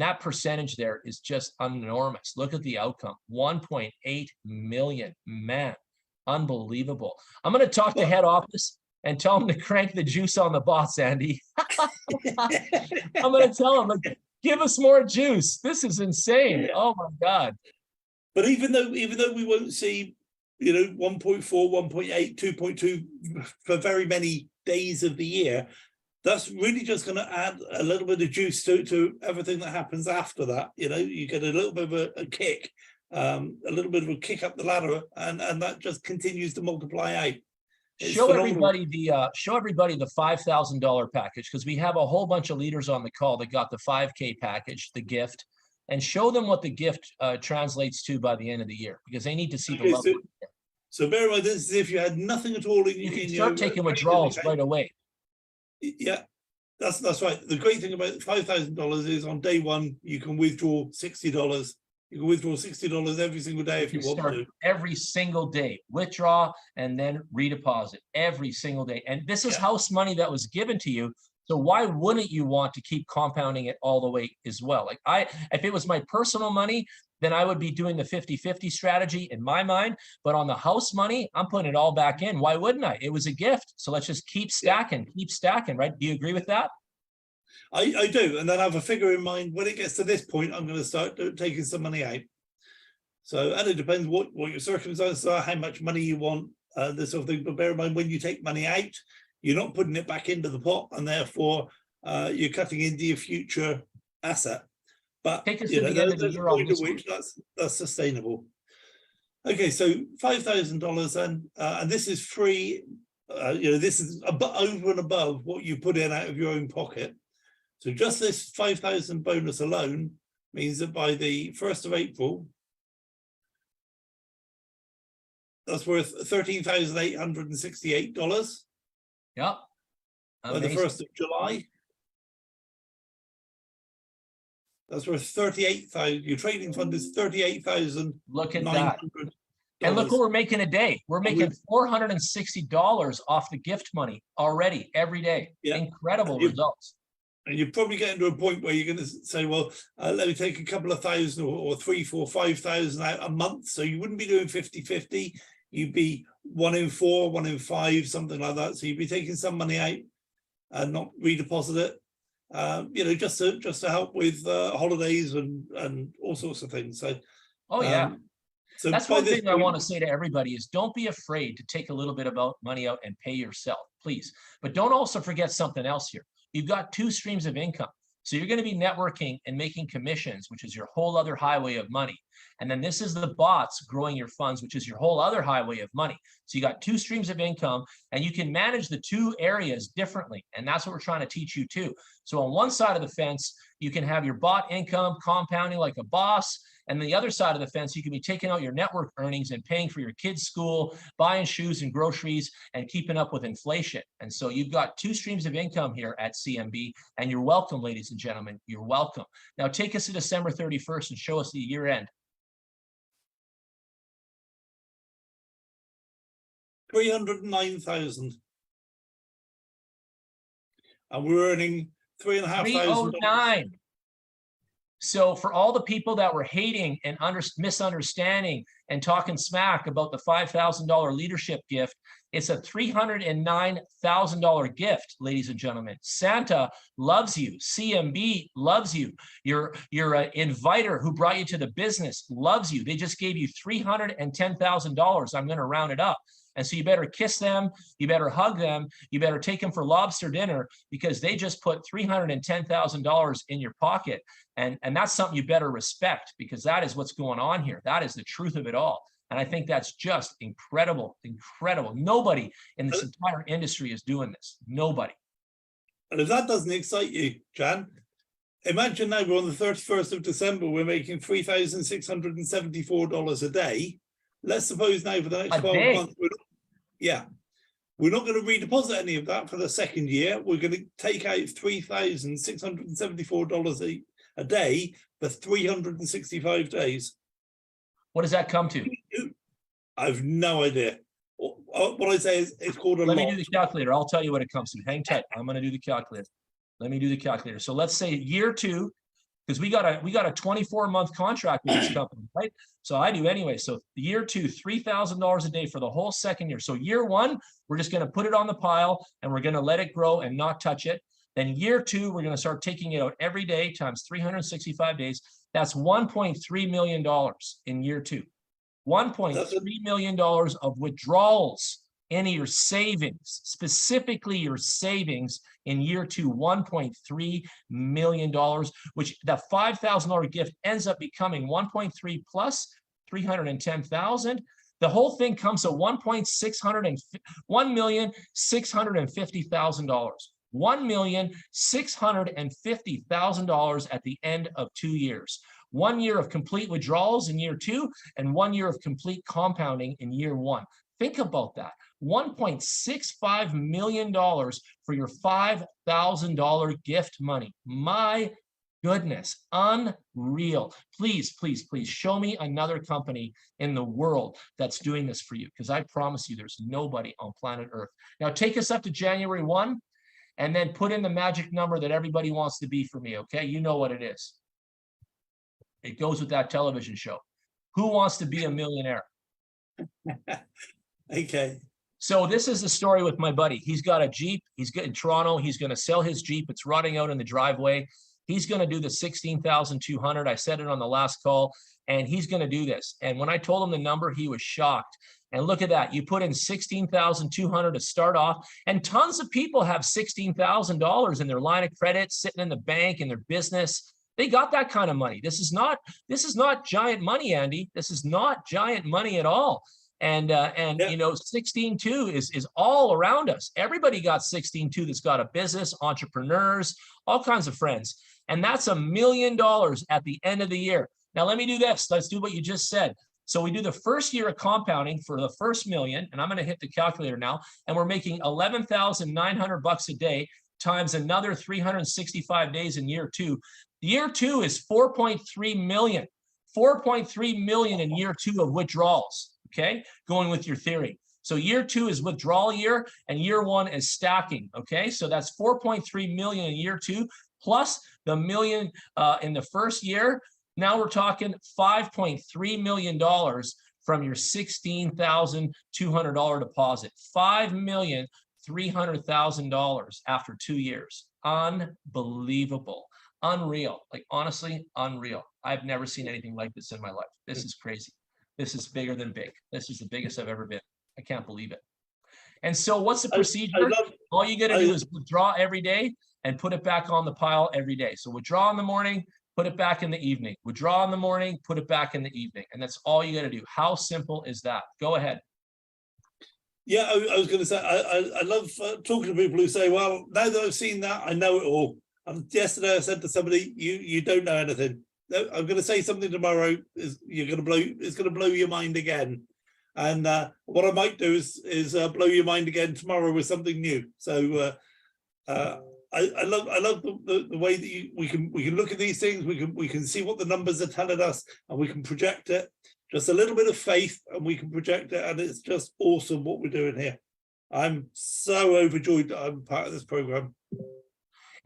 A: that percentage there is just enormous. Look at the outcome. 1.8 million. Man, unbelievable. I'm going to talk to head office and tell them to crank the juice on the bots, Andy. I'm going to tell them, like, give us more juice. This is insane. Oh my God.
B: But even though we won't see, 1.4, 1.8, 2.2 for very many days of the year, that's really just going to add a little bit of juice to everything that happens after that. You get a little bit of a kick, a little bit of a kick up the ladder, and that just continues to multiply out. It's
A: Show
B: phenomenal.
A: everybody the $5,000 package, because we have a whole bunch of leaders on the call that got the 5K package, the gift, and show them what the gift translates to by the end of the year, because they need to see the
B: Okay,
A: level.
B: so bear in mind, this is if you had nothing at all in
A: You can
B: in
A: start
B: your
A: taking
B: trading
A: withdrawals
B: account.
A: right away.
B: Yeah, that's right. The great thing about $5,000 is on day one you can withdraw $60. You can withdraw $60 every single day if you want
A: Start
B: to.
A: every single day, withdraw and then redeposit every single day. And this is house money that was given to you. So why wouldn't you want to keep compounding it all the way as well? Like if it was my personal money, then I would be doing the 50-50 strategy in my mind. But on the house money, I'm putting it all back in. Why wouldn't I? It was a gift. So let's just keep stacking, right? Do you agree with that?
B: I do. And then I have a figure in mind. When it gets to this point, I'm going to start taking some money out. So, and it depends what your circumstances are, how much money you want, this sort of thing. But bear in mind, when you take money out, you're not putting it back into the pot, and therefore you're cutting into your future asset. But
A: Take us to the end of the year on this one.
B: That's sustainable. Okay, so $5,000 then, and this is free. This is over and above what you put in out of your own pocket. So just this 5,000 bonus alone means that by the 1st of April, that's worth $13,868.
A: Yep.
B: By the 1st of July, that's worth 38,000. Your trading fund is 38,000.
A: Look at that. And look what we're making a day. We're making $460 off the gift money already every day. Yeah. Incredible results.
B: And you're probably getting to a point where you're going to say, well, let me take a couple of thousand or 3, 4, 5,000 out a month. So you wouldn't be doing 50-50. You'd be 1 in 4, 1 in 5, something like that. So you'd be taking some money out and not redeposit it. Just to help with holidays and all sorts of things. So,
A: oh yeah. So that's one thing I want to say to everybody is don't be afraid to take a little bit of money out and pay yourself, please. But don't also forget something else here. You've got 2 streams of income. So you're going to be networking and making commissions, which is your whole other highway of money. And then this is the bots growing your funds, which is your whole other highway of money. So you got 2 streams of income, and you can manage the 2 areas differently. And that's what we're trying to teach you too. So on one side of the fence, you can have your bot income compounding like a boss. And the other side of the fence, you can be taking out your network earnings and paying for your kids' school, buying shoes and groceries, and keeping up with inflation. And so you've got 2 streams of income here at CMB, and you're welcome, ladies and gentlemen. You're welcome. Now take us to December 31st and show us the year end.
B: 309,000. And we're earning $3,500.
A: 309. So for all the people that were hating and misunderstanding and talking smack about the $5,000 leadership gift, it's a $309,000 gift, ladies and gentlemen. Santa loves you. CMB loves you. Your inviter who brought you to the business loves you. They just gave you $310,000. I'm going to round it up. And so you better kiss them, you better hug them, you better take them for lobster dinner, because they just put $310,000 in your pocket. And that's something you better respect, because that is what's going on here. That is the truth of it all. And I think that's just incredible, incredible. Nobody in this entire industry is doing this. Nobody.
B: And if that doesn't excite you, Jan, imagine now we're on the 31st of December, we're making $3,674 a day. Let's suppose now for the next 12 months, we're not going to redeposit any of that for the second year. We're going to take out $3,674 a day for 365 days.
A: What does that come to?
B: I have no idea. What I say is it's called a lot.
A: Let me do the calculator. I'll tell you what it comes to. Hang tight. I'm going to do the calculator. Let me do the calculator. So let's say year 2, because we got a 24-month contract with this company, right? So I do anyway. So year 2, $3,000 a day for the whole second year. So year 1, we're just going to put it on the pile and we're going to let it grow and not touch it. Then year 2, we're going to start taking it out every day times 365 days. That's $1.3 million in year 2. $1.3 million of withdrawals in your savings, specifically your savings in year 2, $1.3 million, which the $5,000 gift ends up becoming 1.3 plus 310,000. The whole thing comes to $1,650,000. $1,650,000 at the end of 2 years. 1 year of complete withdrawals in year 2 and 1 year of complete compounding in year 1. Think about that. $1.65 million for your $5,000 gift money. My goodness, unreal. Please, please, please show me another company in the world that's doing this for you, because I promise you there's nobody on planet Earth. Now take us up to January 1 and then put in the magic number that everybody wants to be for me, okay? You know what it is. It goes with that television show. Who wants to be a millionaire?
B: Okay.
A: So this is the story with my buddy. He's got a Jeep. He's in Toronto. He's going to sell his Jeep. It's rotting out in the driveway. He's going to do the 16,200. I said it on the last call, and he's going to do this. And when I told him the number, he was shocked. And look at that. You put in 16,200 to start off, and tons of people have $16,000 in their line of credit sitting in the bank in their business. They got that kind of money. This is not giant money, Andy. This is not giant money at all. And you know, 16.2 is all around us. Everybody got 16.2 that's got a business, entrepreneurs, all kinds of friends. And that's $1 million at the end of the year. Now, let me do this. Let's do what you just said. So we do the first year of compounding for the first million, and I'm going to hit the calculator now, and we're making $11,900 a day times another 365 days in year 2. Year 2 is 4.3 million. 4.3 million in year 2 of withdrawals. Okay, going with your theory. So year 2 is withdrawal year, and year 1 is stacking. Okay, so that's 4.3 million in year 2 plus the million in the first year. Now we're talking $5.3 million from your $16,200 deposit. $5,300,000 after 2 years. Unbelievable. Unreal. Like, honestly, unreal. I've never seen anything like this in my life. This is crazy. This is bigger than big. This is the biggest I've ever been. I can't believe it. And so what's the procedure? All you got to do is withdraw every day and put it back on the pile every day. So withdraw in the morning, put it back in the evening. Withdraw in the morning, put it back in the evening. And that's all you got to do. How simple is that? Go ahead.
B: Yeah, I was going to say, I love talking to people who say, well, now that I've seen that, I know it all. And yesterday I said to somebody, you don't know anything. I'm going to say something tomorrow. It's going to blow your mind again. And what I might do is blow your mind again tomorrow with something new. So I love the way that we can look at these things. We can see what the numbers are telling us, and we can project it. Just a little bit of faith, and we can project it. And it's just awesome what we're doing here. I'm so overjoyed that I'm part of this program.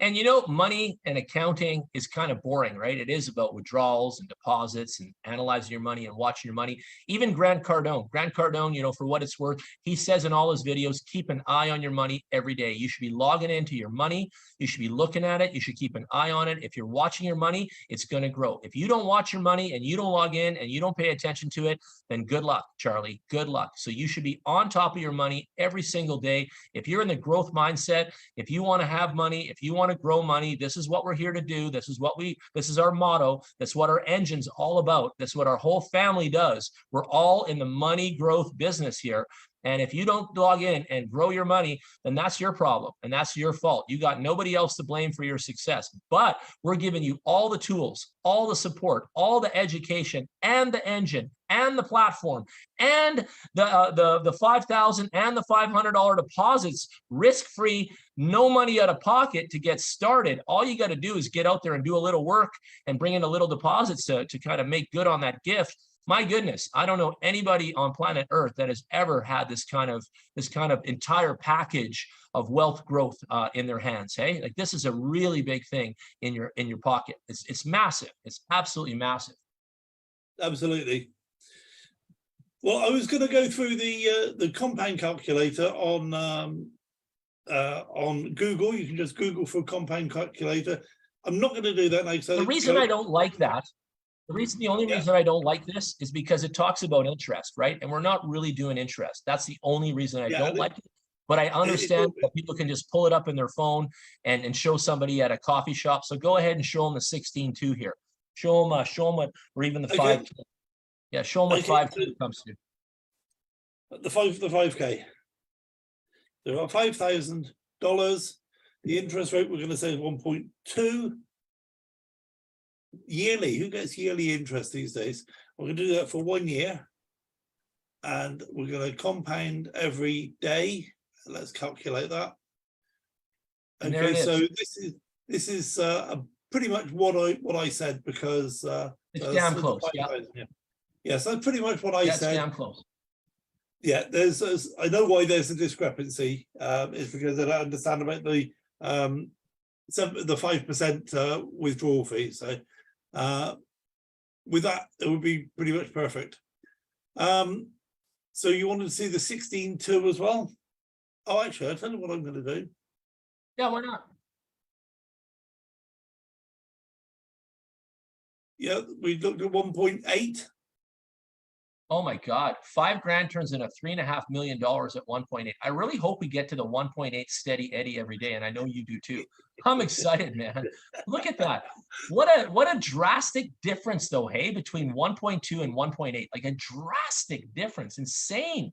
A: And you know, money and accounting is kind of boring, right? It is about withdrawals and deposits and analyzing your money and watching your money. Even Grant Cardone, you know, for what it's worth, he says in all his videos, keep an eye on your money every day. You should be logging into your money. You should be looking at it. You should keep an eye on it. If you're watching your money, it's going to grow. If you don't watch your money and you don't log in and you don't pay attention to it, then good luck, Charlie. Good luck. So you should be on top of your money every single day. If you're in the growth mindset, if you want to have money, if you want to grow money, this is what we're here to do. This is our motto. That's what our engine's all about. That's what our whole family does. We're all in the money growth business here. And if you don't log in and grow your money, then that's your problem and that's your fault. You got nobody else to blame for your success. But we're giving you all the tools, all the support, all the education, and the engine, and the platform, and the $5,000 and the $500 deposits, risk-free, no money out of pocket to get started. All you got to do is get out there and do a little work and bring in a little deposits to kind of make good on that gift. My goodness, I don't know anybody on planet Earth that has ever had this kind of entire package of wealth growth in their hands. Hey, like this is a really big thing in your pocket. It's massive. It's absolutely massive.
B: Absolutely. Well, I was going to go through the compound calculator on Google. You can just Google for compound calculator. I'm not going to do that now.
A: The reason I don't like that. The only reason I don't like this is because it talks about interest, right? And we're not really doing interest. That's the only reason I don't like it. But I understand that people can just pull it up in their phone and show somebody at a coffee shop. So go ahead and show them the 16.2 here. Show them what, or even the 5K. Yeah, show them what 5K comes to.
B: The 5K. There are $5,000. The interest rate we're going to say is 1.2. Yearly. Who gets yearly interest these days? We're going to do that for 1 year, and we're going to compound every day. Let's calculate that. Okay, so this is pretty much what I said, because
A: it's damn close.
B: Yeah, so pretty much what I said.
A: Damn close.
B: Yeah, I know why there's a discrepancy. It's because I don't understand about the 5% withdrawal fee. So with that, it would be pretty much perfect. So you wanted to see the 16.2 as well? Oh, actually, I'll tell you what I'm going to do.
A: Yeah, why not?
B: Yeah, we looked at 1.8.
A: Oh my God, $5,000 turns into $3.5 million at 1.8. I really hope we get to the 1.8 steady Eddie every day, and I know you do too. I'm excited, man. Look at that. What a drastic difference, though. Hey, between 1.2 and 1.8, like a drastic difference. Insane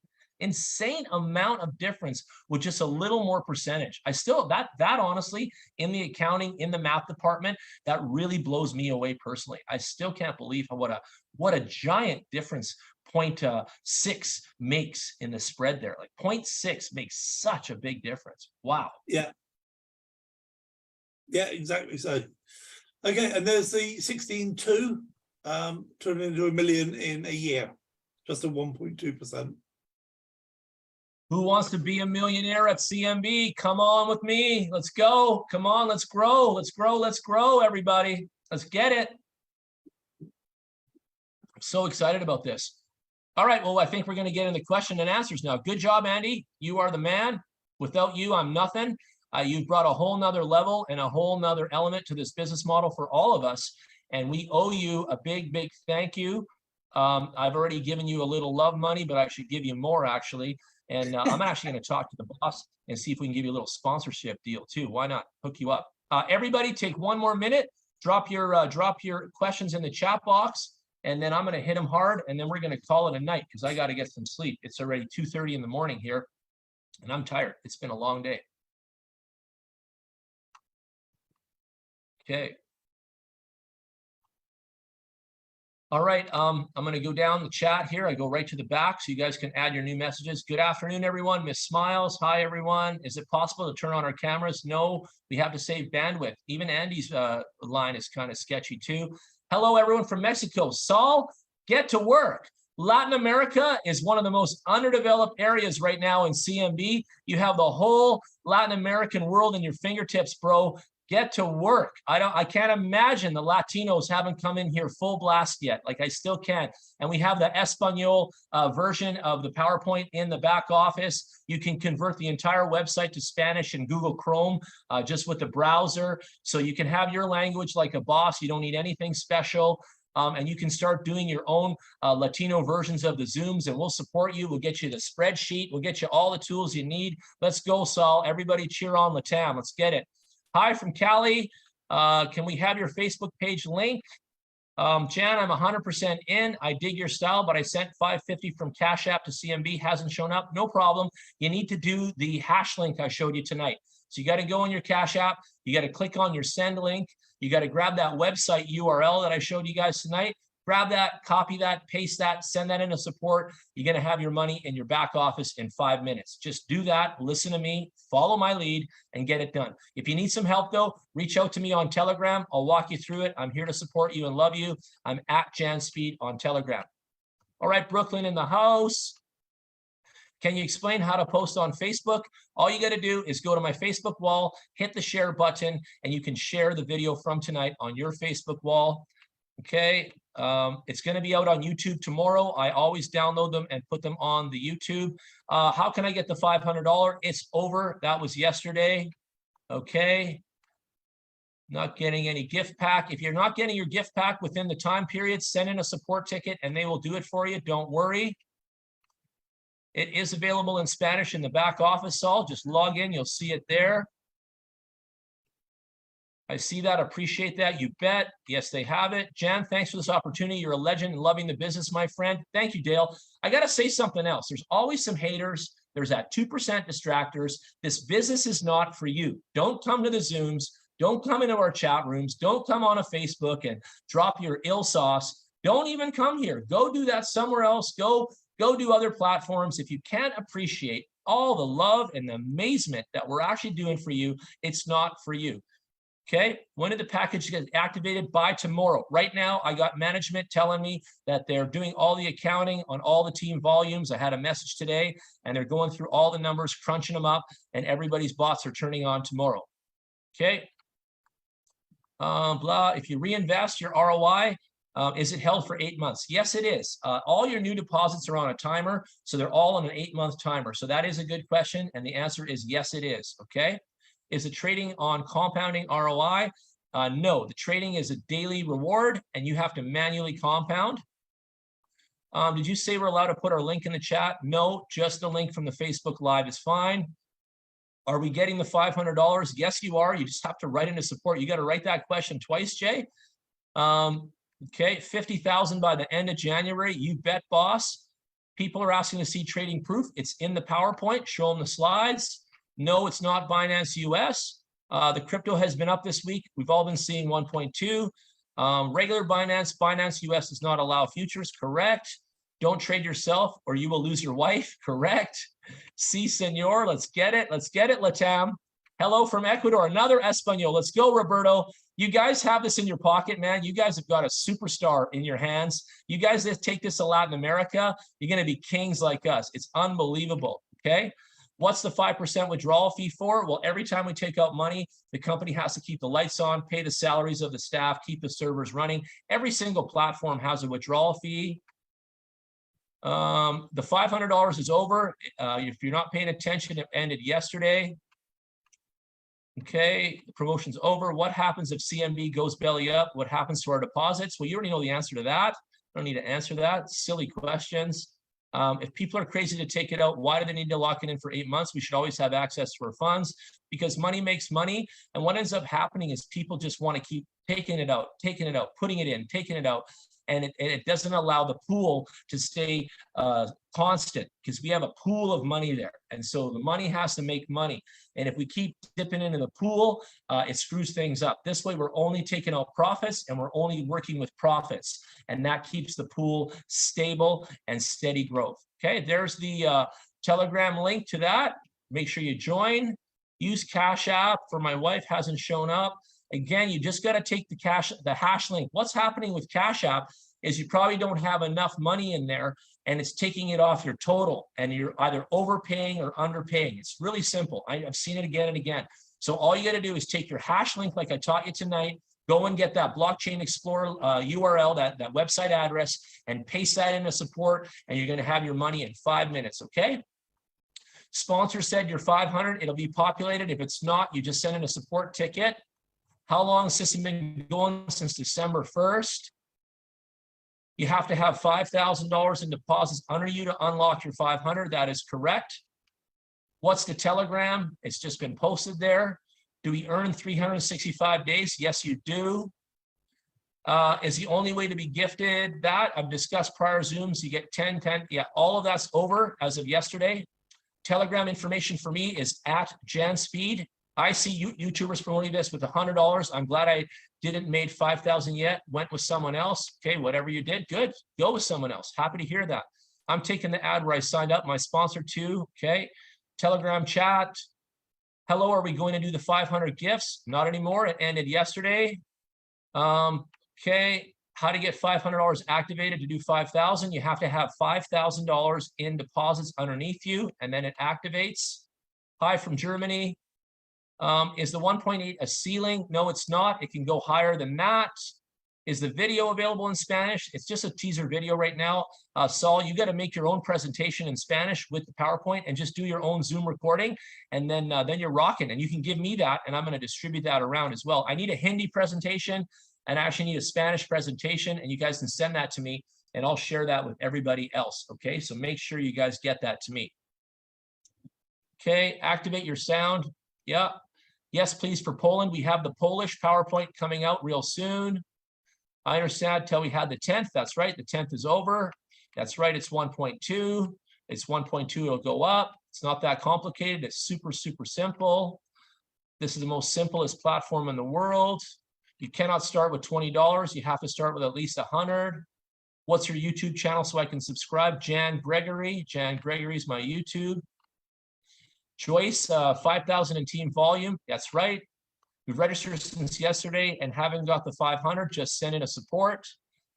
A: amount of difference with just a little more percentage. I still that honestly, in the accounting, in the math department, that really blows me away personally. I still can't believe what a giant difference 0.6 makes in the spread there. Like 0.6 makes such a big difference. Wow.
B: Yeah, exactly. So okay, and there's the 16.2 turning into $1 million in a year, just a 1.2%.
A: Who wants to be a millionaire at CMB? Come on with me. Let's go. Come on, let's grow. Let's grow. Let's grow, everybody. Let's get it. I'm so excited about this. All right, well, I think we're going to get into question and answers now. Good job, Andy. You are the man. Without you, I'm nothing. You've brought a whole nother level and a whole nother element to this business model for all of us. And we owe you a big, big thank you. I've already given you a little love money, but I should give you more, actually. And I'm actually going to talk to the boss and see if we can give you a little sponsorship deal too. Why not hook you up? Everybody, take one more minute. Drop your questions in the chat box, and then I'm going to hit them hard, and then we're going to call it a night because I got to get some sleep. It's already 2:30 in the morning here, and I'm tired. It's been a long day. Okay. All right, I'm going to go down the chat here. I go right to the back so you guys can add your new messages. Good afternoon, everyone. Miss Smiles, hi, everyone. Is it possible to turn on our cameras? No, we have to save bandwidth. Even Andy's line is kind of sketchy too. Hello, everyone from Mexico. Saul, get to work. Latin America is one of the most underdeveloped areas right now in CMB. You have the whole Latin American world in your fingertips, bro. Get to work. I can't imagine the Latinos haven't come in here full blast yet. Like I still can't. And we have the Espanol version of the PowerPoint in the back office. You can convert the entire website to Spanish in Google Chrome just with the browser. So you can have your language like a boss. You don't need anything special. And you can start doing your own Latino versions of the Zooms, and we'll support you. We'll get you the spreadsheet. We'll get you all the tools you need. Let's go, Saul. Everybody cheer on Latam. Let's get it. Hi from Cali. Can we have your Facebook page link? Jan, I'm 100% in. I dig your style, but I sent $5.50 from Cash App to CMB. Hasn't shown up. No problem. You need to do the hash link I showed you tonight. So you got to go in your Cash App. You got to click on your send link. You got to grab that website URL that I showed you guys tonight. Grab that, copy that, paste that, send that into support. You're going to have your money in your back office in 5 minutes. Just do that. Listen to me, follow my lead, and get it done. If you need some help, though, reach out to me on Telegram. I'll walk you through it. I'm here to support you and love you. I'm at JanSpeed on Telegram. All right, Brooklyn in the house. Can you explain how to post on Facebook? All you got to do is go to my Facebook wall, hit the share button, and you can share the video from tonight on your Facebook wall. Okay, it's going to be out on YouTube tomorrow. I always download them and put them on the YouTube. How can I get the $500? It's over. That was yesterday. Okay. Not getting any gift pack. If you're not getting your gift pack within the time period, send in a support ticket and they will do it for you. Don't worry. It is available in Spanish in the back office, Saul. Just log in. You'll see it there. I see that. Appreciate that. You bet. Yes, they have it. Jan, thanks for this opportunity. You're a legend and loving the business, my friend. Thank you, Dale. I got to say something else. There's always some haters. There's that 2% distractors. This business is not for you. Don't come to the Zooms. Don't come into our chat rooms. Don't come on a Facebook and drop your ill sauce. Don't even come here. Go do that somewhere else. Go do other platforms. If you can't appreciate all the love and the amazement that we're actually doing for you, it's not for you. Okay, when did the package get activated? By tomorrow. Right now, I got management telling me that they're doing all the accounting on all the team volumes. I had a message today, and they're going through all the numbers, crunching them up, and everybody's bots are turning on tomorrow. Okay. Blah. If you reinvest your ROI, is it held for 8 months? Yes, it is. All your new deposits are on a timer, so they're all on an 8-month timer. So that is a good question, and the answer is yes, it is. Okay. Is it trading on compounding ROI? No, the trading is a daily reward and you have to manually compound. Did you say we're allowed to put our link in the chat? No, just the link from the Facebook Live is fine. Are we getting the $500? Yes, you are. You just have to write into support. You got to write that question twice, Jay. Okay, 50,000 by the end of January. You bet, boss. People are asking to see trading proof. It's in the PowerPoint. Show them the slides. No, it's not Binance US. The crypto has been up this week. We've all been seeing 1.2. Regular Binance US does not allow futures. Correct. Don't trade yourself or you will lose your wife. Correct. Si, senor. Let's get it. Let's get it, Latam. Hello from Ecuador. Another Espanol. Let's go, Roberto. You guys have this in your pocket, man. You guys have got a superstar in your hands. You guys that take this to Latin America, you're going to be kings like us. It's unbelievable. Okay. What's the 5% withdrawal fee for? Well, every time we take out money, the company has to keep the lights on, pay the salaries of the staff, keep the servers running. Every single platform has a withdrawal fee. The $500 is over. If you're not paying attention, it ended yesterday. Okay, the promotion's over. What happens if CMB goes belly up? What happens to our deposits? Well, you already know the answer to that. I don't need to answer that. Silly questions. If people are crazy to take it out, why do they need to lock it in for 8 months? We should always have access to our funds because money makes money. And what ends up happening is people just want to keep taking it out, putting it in, taking it out. And it doesn't allow the pool to stay constant because we have a pool of money there. And so the money has to make money. And if we keep dipping into the pool, it screws things up. This way, we're only taking out profits and we're only working with profits. And that keeps the pool stable and steady growth. Okay, there's the Telegram link to that. Make sure you join. Use Cash App for my wife hasn't shown up. Again, you just got to take the hash link. What's happening with Cash App is you probably don't have enough money in there and it's taking it off your total and you're either overpaying or underpaying. It's really simple. I've seen it again and again. So all you got to do is take your hash link like I taught you tonight, go and get that Blockchain Explorer URL, that website address, and paste that into support, and you're going to have your money in 5 minutes, okay? Sponsor said you're 500, it'll be populated. If it's not, you just send in a support ticket. How long has this been going? Since December 1st. You have to have $5,000 in deposits under you to unlock your 500. That is correct. What's the Telegram? It's just been posted there. Do we earn 365 days? Yes, you do. Is the only way to be gifted that? I've discussed prior Zooms. You get 10. Yeah, all of that's over as of yesterday. Telegram information for me is at JanSpeed. I see YouTubers promoting this with $100. I'm glad I didn't made 5,000 yet. Went with someone else. Okay, whatever you did, good. Go with someone else. Happy to hear that. I'm taking the ad where I signed up. My sponsor too. Okay, Telegram chat. Hello, are we going to do the 500 gifts? Not anymore. It ended yesterday. Okay, how to get $500 activated to do 5,000? You have to have $5,000 in deposits underneath you, and then it activates. Hi from Germany. Is the 1.8 a ceiling? No, it's not. It can go higher than that. Is the video available in Spanish? It's just a teaser video right now. Saul, you got to make your own presentation in Spanish with the PowerPoint and just do your own Zoom recording, and then you're rocking. And you can give me that, and I'm going to distribute that around as well. I need a Hindi presentation, and I actually need a Spanish presentation, and you guys can send that to me, and I'll share that with everybody else. Okay, so make sure you guys get that to me. Okay, activate your sound. Yeah. Yes, please, for Poland. We have the Polish PowerPoint coming out real soon. I understand till we had the 10th. That's right. The 10th is over. That's right. It's 1.2. It's 1.2. It'll go up. It's not that complicated. It's super, super simple. This is the most simplest platform in the world. You cannot start with $20. You have to start with at least 100. What's your YouTube channel so I can subscribe? Jan Gregory. Jan Gregory is my YouTube. Joyce, 5,000 in team volume. That's right. We've registered since yesterday and haven't got the 500. Just send in a support.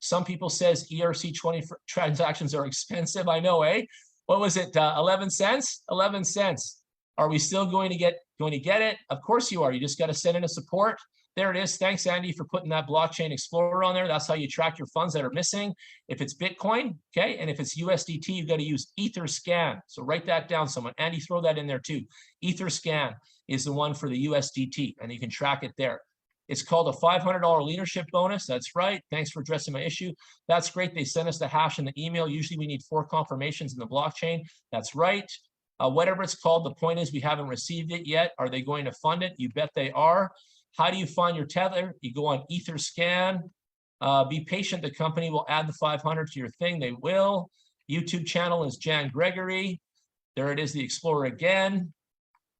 A: Some people says ERC20 transactions are expensive. I know, eh? What was it? 11 cents? 11 cents. Are we still going to get it? Of course you are. You just got to send in a support. There it is. Thanks, Andy, for putting that Blockchain Explorer on there. That's how you track your funds that are missing. If it's Bitcoin, okay, and if it's USDT, you've got to use Etherscan. So write that down, someone. Andy, throw that in there too. Etherscan is the one for the USDT, and you can track it there. It's called a $500 leadership bonus. That's right. Thanks for addressing my issue. That's great. They sent us the hash in the email. Usually we need 4 confirmations in the blockchain. That's right. Whatever it's called, the point is we haven't received it yet. Are they going to fund it? You bet they are. How do you find your tether? You go on Etherscan. Be patient. The company will add the 500 to your thing. They will. YouTube channel is Jan Gregory. There it is, the Explorer again.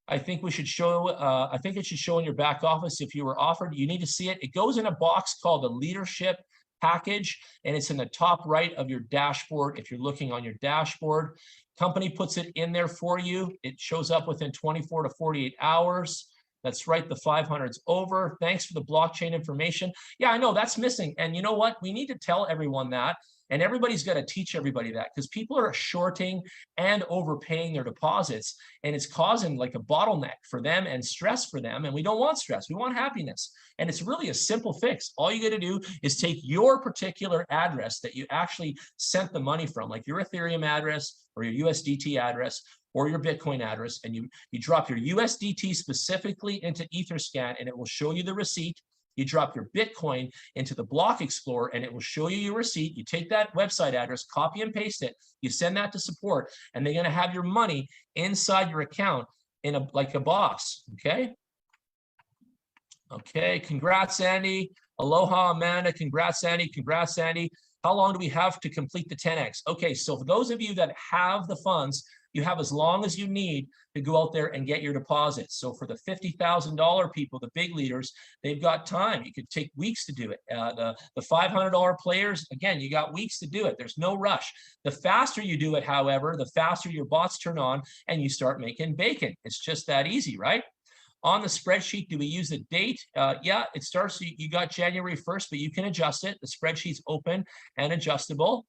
A: I think we should show. I think it should show in your back office if you were offered. You need to see it. It goes in a box called the leadership package, and it's in the top right of your dashboard. If you're looking on your dashboard, company puts it in there for you. It shows up within 24 to 48 hours. That's right, the 500's over. Thanks for the blockchain information. Yeah, I know that's missing. And you know what? We need to tell everyone that. And everybody's got to teach everybody that, because people are shorting and overpaying their deposits. And it's causing like a bottleneck for them and stress for them. And we don't want stress. We want happiness. And it's really a simple fix. All you got to do is take your particular address that you actually sent the money from, like your Ethereum address or your USDT address, or your Bitcoin address, and you drop your USDT specifically into Etherscan, and it will show you the receipt. You drop your Bitcoin into the Block Explorer, and it will show you your receipt. You take that website address, copy and paste it, you send that to support, and they're going to have your money inside your account in like a box, okay? Okay, congrats, Andy. Aloha, Amanda. Congrats, Andy. Congrats, Andy. How long do we have to complete the 10X? Okay, so for those of you that have the funds, you have as long as you need to go out there and get your deposits. So for the $50,000 people, the big leaders, they've got time. You could take weeks to do it. The $500 players, again, you got weeks to do it. There's no rush. The faster you do it, however, the faster your bots turn on and you start making bacon. It's just that easy, right? On the spreadsheet, do we use the date? Yeah, it starts, you got January 1st, but you can adjust it. The spreadsheet's open and adjustable.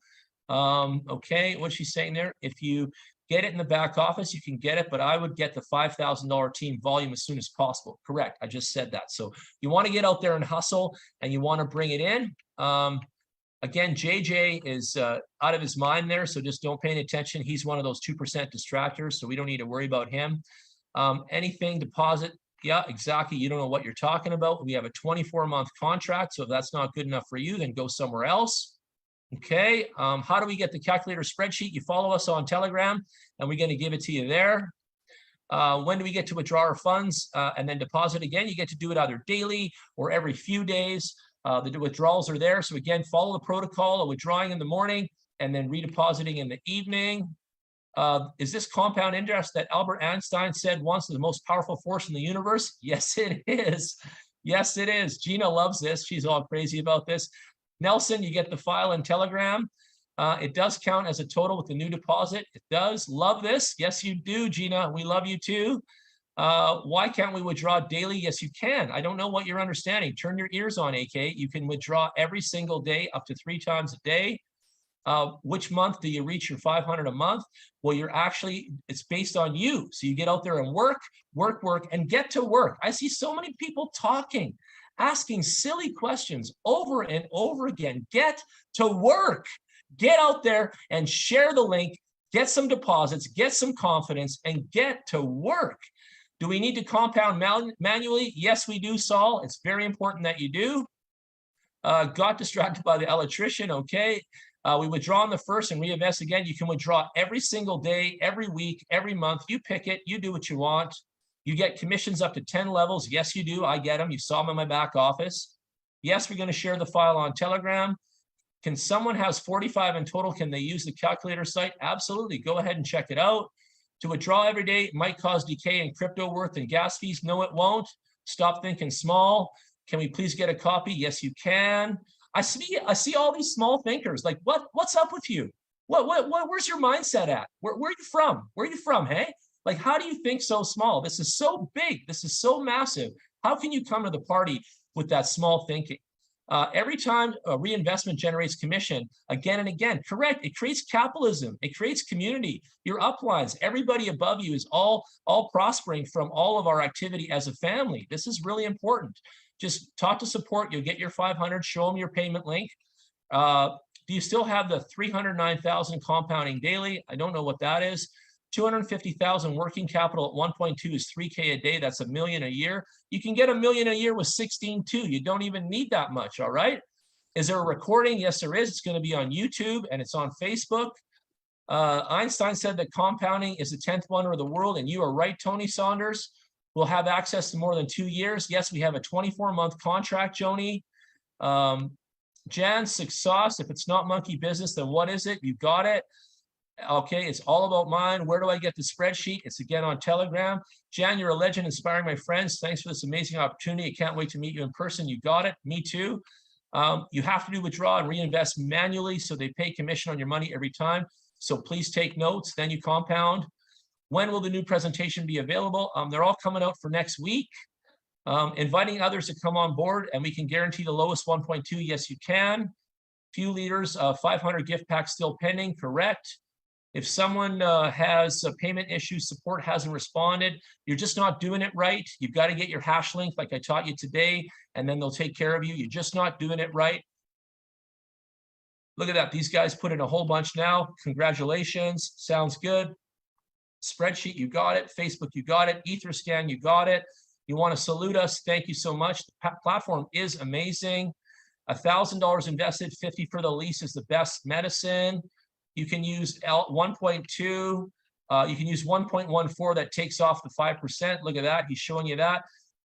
A: Okay, what's she saying there? If you get it in the back office. You can get it, but I would get the $5,000 team volume as soon as possible. Correct. I just said that. So you want to get out there and hustle, and you want to bring it in. Again, JJ is out of his mind there, so just don't pay any attention. He's one of those 2% distractors, so we don't need to worry about him. Anything deposit, yeah, exactly. You don't know what you're talking about. We have a 24-month contract, so if that's not good enough for you, then go somewhere else. Okay, how do we get the calculator spreadsheet? You follow us on Telegram, and we're going to give it to you there. When do we get to withdraw our funds and then deposit again? You get to do it either daily or every few days. The withdrawals are there. So again, follow the protocol of withdrawing in the morning and then redepositing in the evening. Is this compound interest that Albert Einstein said once is the most powerful force in the universe? Yes, it is. Yes, it is. Gina loves this. She's all crazy about this. Nelson, you get the file in Telegram. It does count as a total with the new deposit. It does. Love this. Yes, you do, Gina. We love you too. Why can't we withdraw daily? Yes, you can. I don't know what you're understanding. Turn your ears on, AK. You can withdraw every single day, up to 3 times a day. Which month do you reach your 500 a month? Well, it's based on you. So you get out there and work, and get to work. I see so many people talking, asking silly questions over and over again. Get to work. Get out there and share the link, get some deposits, get some confidence, and get to work. Do we need to compound manually? Yes, we do, Saul. It's very important that you do. Got distracted by the electrician. Okay. We withdraw on the first and reinvest again. You can withdraw every single day, every week, every month. You pick it. You do what you want. You get commissions up to 10 levels. Yes, you do. I get them. You saw them in my back office. Yes, we're going to share the file on Telegram. Can someone has 45 in total? Can they use the calculator site? Absolutely. Go ahead and check it out. To withdraw every day might cause decay in crypto worth and gas fees. No, it won't. Stop thinking small. Can we please get a copy? Yes, you can. I see all these small thinkers. Like, what's up with you? Where's your mindset at? Where are you from? Where are you from? Hey, like, how do you think so small? This is so big. This is so massive. How can you come to the party with that small thinking? Every time a reinvestment generates commission, again and again, correct, it creates capitalism, it creates community, your uplines, everybody above you is all prospering from all of our activity as a family. This is really important. Just talk to support, you'll get your 500, show them your payment link. Do you still have the 309,000 compounding daily? I don't know what that is. 250,000 working capital at 1.2 is 3K a day. That's $1 million a year. You can get $1 million a year with 16.2. You don't even need that much. All right. Is there a recording? Yes, there is. It's going to be on YouTube and it's on Facebook. Einstein said that compounding is the 10th wonder of the world. And you are right, Tony Saunders. We'll have access to more than 2 years. Yes, we have a 24-month contract, Joni. Jan, success. If it's not monkey business, then what is it? You got it. Okay, it's all about mine. Where do I get the spreadsheet? It's again on Telegram. Jan, you're a legend, inspiring my friends. Thanks for this amazing opportunity. I can't wait to meet you in person. You got it. Me too. You have to do withdraw and reinvest manually, so they pay commission on your money every time. So please take notes. Then you compound. When will the new presentation be available? They're all coming out for next week. Inviting others to come on board, and we can guarantee the lowest 1.2. Yes, you can. Few leaders, 500 gift packs still pending. Correct. If someone has a payment issue, support hasn't responded, you're just not doing it right. You've got to get your hash link like I taught you today, and then they'll take care of you. You're just not doing it right. Look at that. These guys put in a whole bunch now. Congratulations. Sounds good. Spreadsheet, you got it. Facebook, you got it. Etherscan, you got it. You want to salute us. Thank you so much. The platform is amazing. $1,000 invested, 50 for the lease is the best medicine. You can use 1.2. You can use 1.14 that takes off the 5%. Look at that. He's showing you that.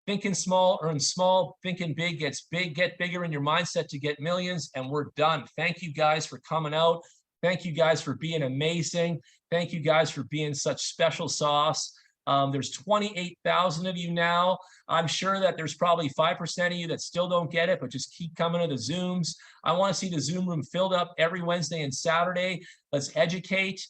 A: Thinking small, earn small. Thinking big gets big. Get bigger in your mindset to get millions. And we're done. Thank you guys for coming out. Thank you guys for being amazing. Thank you guys for being such special sauce. There's 28,000 of you now. I'm sure that there's probably 5% of you that still don't get it, but just keep coming to the Zooms. I want to see the Zoom room filled up every Wednesday and Saturday. Let's educate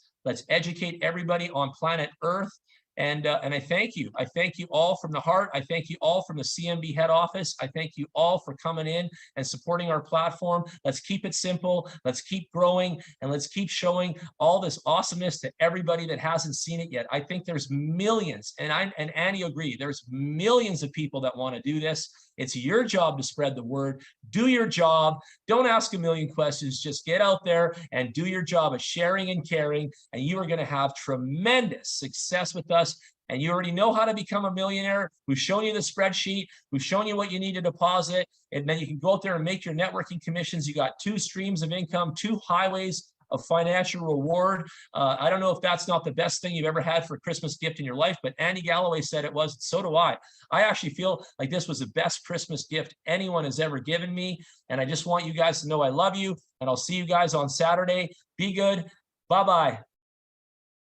A: everybody on planet Earth. And I thank you. I thank you all from the heart. I thank you all from the CMB head office. I thank you all for coming in and supporting our platform. Let's keep it simple. Let's keep growing, and let's keep showing all this awesomeness to everybody that hasn't seen it yet. I think there's millions, and Annie agree, there's millions of people that want to do this. It's your job to spread the word. Do your job. Don't ask a million questions. Just get out there and do your job of sharing and caring, and you are going to have tremendous success with us. And you already know how to become a millionaire. We've shown you the spreadsheet. We've shown you what you need to deposit, and then you can go out there and make your networking commissions. You got 2 streams of income, 2 highways of financial reward. I don't know if that's not the best thing you've ever had for a Christmas gift in your life, but Andy Galloway said it was. So do I. I actually feel like this was the best Christmas gift anyone has ever given me. And I just want you guys to know I love you, and I'll see you guys on Saturday. Be good. Bye-bye.